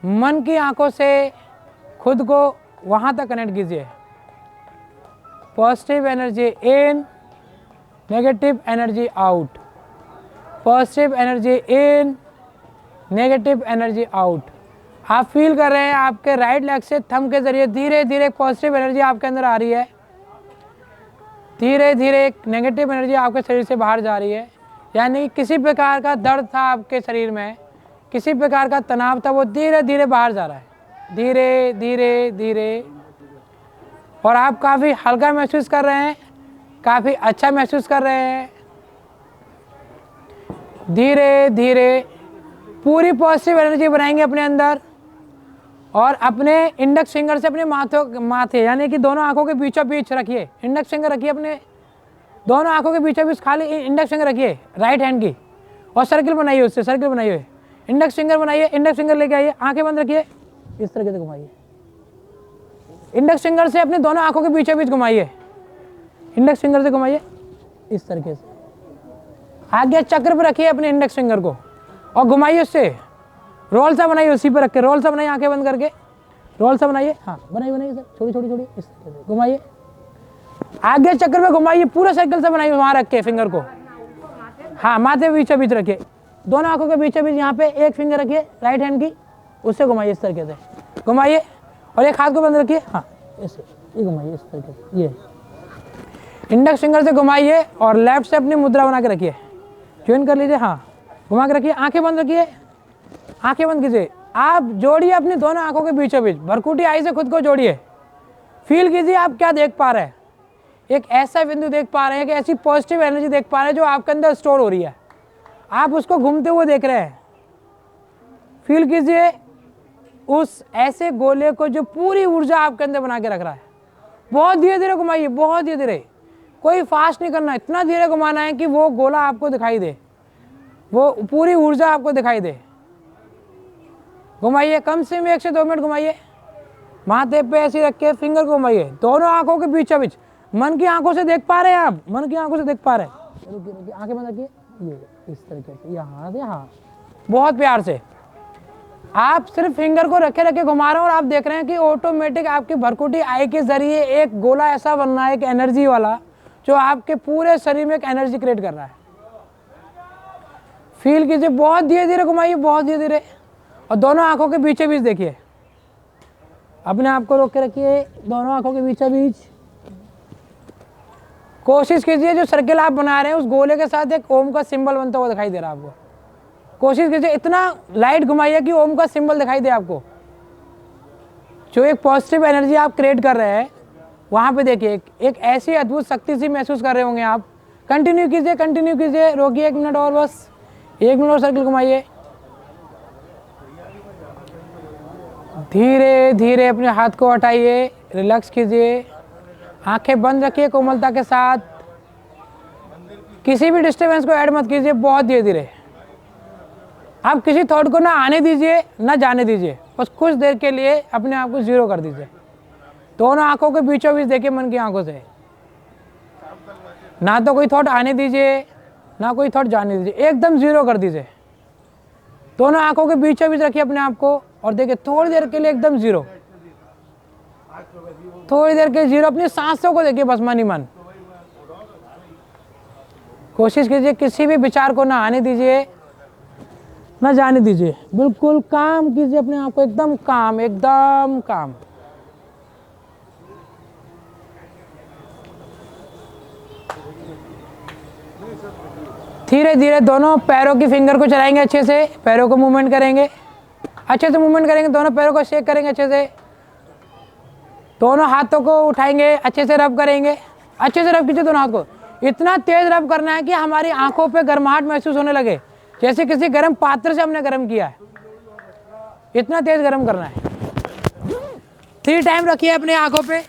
Speaker 1: मन की आंखों से खुद को वहाँ तक कनेक्ट कीजिए। Positive energy in, negative energy out. Positive energy in, negative energy out. आप फील कर रहे हैं आपके राइट लेग से थंब के जरिए धीरे धीरे पॉजिटिव एनर्जी आपके अंदर आ रही है। धीरे धीरे एक नेगेटिव एनर्जी आपके शरीर से बाहर जा रही है। यानी किसी प्रकार का दर्द था आपके शरीर में, किसी प्रकार का तनाव था, वो धीरे धीरे बाहर जा रहा है, धीरे धीरे धीरे। और आप काफ़ी हल्का महसूस कर रहे हैं, काफ़ी अच्छा महसूस कर रहे हैं। धीरे धीरे पूरी पॉजिटिव एनर्जी बनाएंगे अपने अंदर और अपने इंडेक्स फिंगर से अपने माथे यानी कि दोनों आंखों के बीचों बीच रखिए। इंडेक्स फिंगर रखिए अपने दोनों आंखों के बीचों बीच, खाली इंडेक्स फिंगर रखिए राइट हैंड की और सर्किल बनाइए, उससे सर्किल बनाइए। इंडेक्स फिंगर बनाइए, इंडेक्स फिंगर लेके आइए, आंखें बंद रखिए, इस तरीके से घुमाइए। इंडेक्स फिंगर से अपने दोनों आंखों के बीचों बीच घुमाइए, इंडेक्स फिंगर से घुमाइए इस तरीके से। आगे चक्र पर रखिए अपने इंडेक्स फिंगर को और घुमाइए, उससे रोल सा बनाइए, उसी पर रख के रोल सा बनाइए, आंखें बंद करके रोल सा बनाइए। हाँ बनाइए बनाइए सर, छोटी छोटी छोटी इस तरीके से घुमाइए। आगे चक्कर में घुमाइए, पूरा सर्कल से बनाइए वहाँ रख के फिंगर को। हाँ माथे बीचों बीच रखिए, दोनों आंखों के बीचों बीच यहाँ पे एक फिंगर रखिए राइट हैंड की, उससे घुमाइए इस तरीके से घुमाइए और एक हाथ को बंद रखिए। हाँ ऐसे ये घुमाइए इस तरीके से, ये इंडेक्स फिंगर से घुमाइए और लेफ्ट से अपनी मुद्रा बना के रखिए, ज्वाइन कर लीजिए। हाँ घुमा के रखिए, आंखें बंद रखिए, आंखें बंद कीजिए। आप जोड़िए अपनी दोनों आंखों के बीचों बीच, भरकुटी आई से खुद को जोड़िए। फील कीजिए आप क्या देख पा रहे हैं। एक ऐसा बिंदु देख पा रहे हैं, कि ऐसी पॉजिटिव एनर्जी देख पा रहे हैं जो आपके अंदर स्टोर हो रही है, आप उसको घूमते हुए देख रहे हैं। फील कीजिए उस ऐसे गोले को जो पूरी ऊर्जा आपके अंदर बना के रख रहा है। बहुत धीरे धीरे घुमाइए, बहुत धीरे धीरे, कोई फास्ट नहीं करना, इतना धीरे घुमाना है कि वो गोला आपको दिखाई दे, वो पूरी ऊर्जा आपको दिखाई दे। घुमाइए, कम से कम 1 से 2 मिनट घुमाइए। माथे पे ऐसे रख के फिंगर को घुमाइए दोनों आंखों के बीचों बीच। मन की आंखों से देख पा रहे हैं आप, मन की आंखों से देख पा रहे हैं। रुकिए रुकिए, आंखें बंद रखिए, ये इस तरीके से, यहाँ से, हाँ बहुत प्यार से। आप सिर्फ फिंगर को रखे रखे घुमा रहे हैं और आप देख रहे हैं कि ऑटोमेटिक आपकी भरकुटी आई के जरिए एक गोला ऐसा बन रहा है, एक एनर्जी वाला, जो आपके पूरे शरीर में एक एनर्जी क्रिएट कर रहा है। फील कीजिए, बहुत धीरे धीरे घुमाइए, बहुत धीरे धीरे, और दोनों आंखों के बीचों बीच देखिए। अपने आप को रोक के रखिए, दोनों आंखों के बीचों बीच। कोशिश कीजिए जो सर्किल आप बना रहे हैं उस गोले के साथ एक ओम का सिंबल बनता हुआ दिखाई दे रहा है आपको। कोशिश कीजिए इतना लाइट घुमाइए कि ओम का सिंबल दिखाई दे आपको। जो एक पॉजिटिव एनर्जी आप क्रिएट कर रहे हैं वहाँ पे देखिए, एक ऐसी अद्भुत शक्ति सी महसूस कर रहे होंगे आप कंटिन्यू कीजिए, रोकिए 1 मिनट और, बस 1 मिनट और सर्किल घुमाइए। धीरे धीरे अपने हाथ को हटाइए, रिलैक्स कीजिए, आंखें बंद रखिए कोमलता के साथ, किसी भी डिस्टरबेंस को ऐड मत कीजिए, बहुत धीरे धीरे। आप किसी थॉट को ना आने दीजिए ना जाने दीजिए, बस कुछ देर के लिए अपने आप को जीरो कर दीजिए। दोनों आंखों के बीचों बीच देखिए मन की आंखों से, ना तो कोई थॉट आने दीजिए ना कोई थॉट जाने दीजिए, एकदम जीरो कर दीजिए। दोनों आंखों के बीचों बीच रखिए अपने आप को और देखिए थोड़ी देर के लिए एकदम जीरो, थोड़ी देर के जीरो। अपनी सांसों को देखिए बस मन ही मन। कोशिश कीजिए किसी भी विचार को ना आने दीजिए ना जाने दीजिए, बिल्कुल काम कीजिए अपने आप को, एकदम काम, एकदम काम। धीरे धीरे दोनों पैरों की फिंगर को चलाएंगे, अच्छे से पैरों को मूवमेंट करेंगे, अच्छे से मूवमेंट करेंगे, दोनों पैरों को शेक करेंगे अच्छे से, दोनों हाथों को उठाएंगे, अच्छे से रब करेंगे, अच्छे से रब कीजिए दोनों हाथ को। इतना तेज रब करना है कि हमारी आंखों पे गर्माहट महसूस होने लगे, जैसे किसी गर्म पात्र से हमने गर्म किया है, इतना तेज गर्म करना है। 3 टाइम रखिए अपने आंखों पे।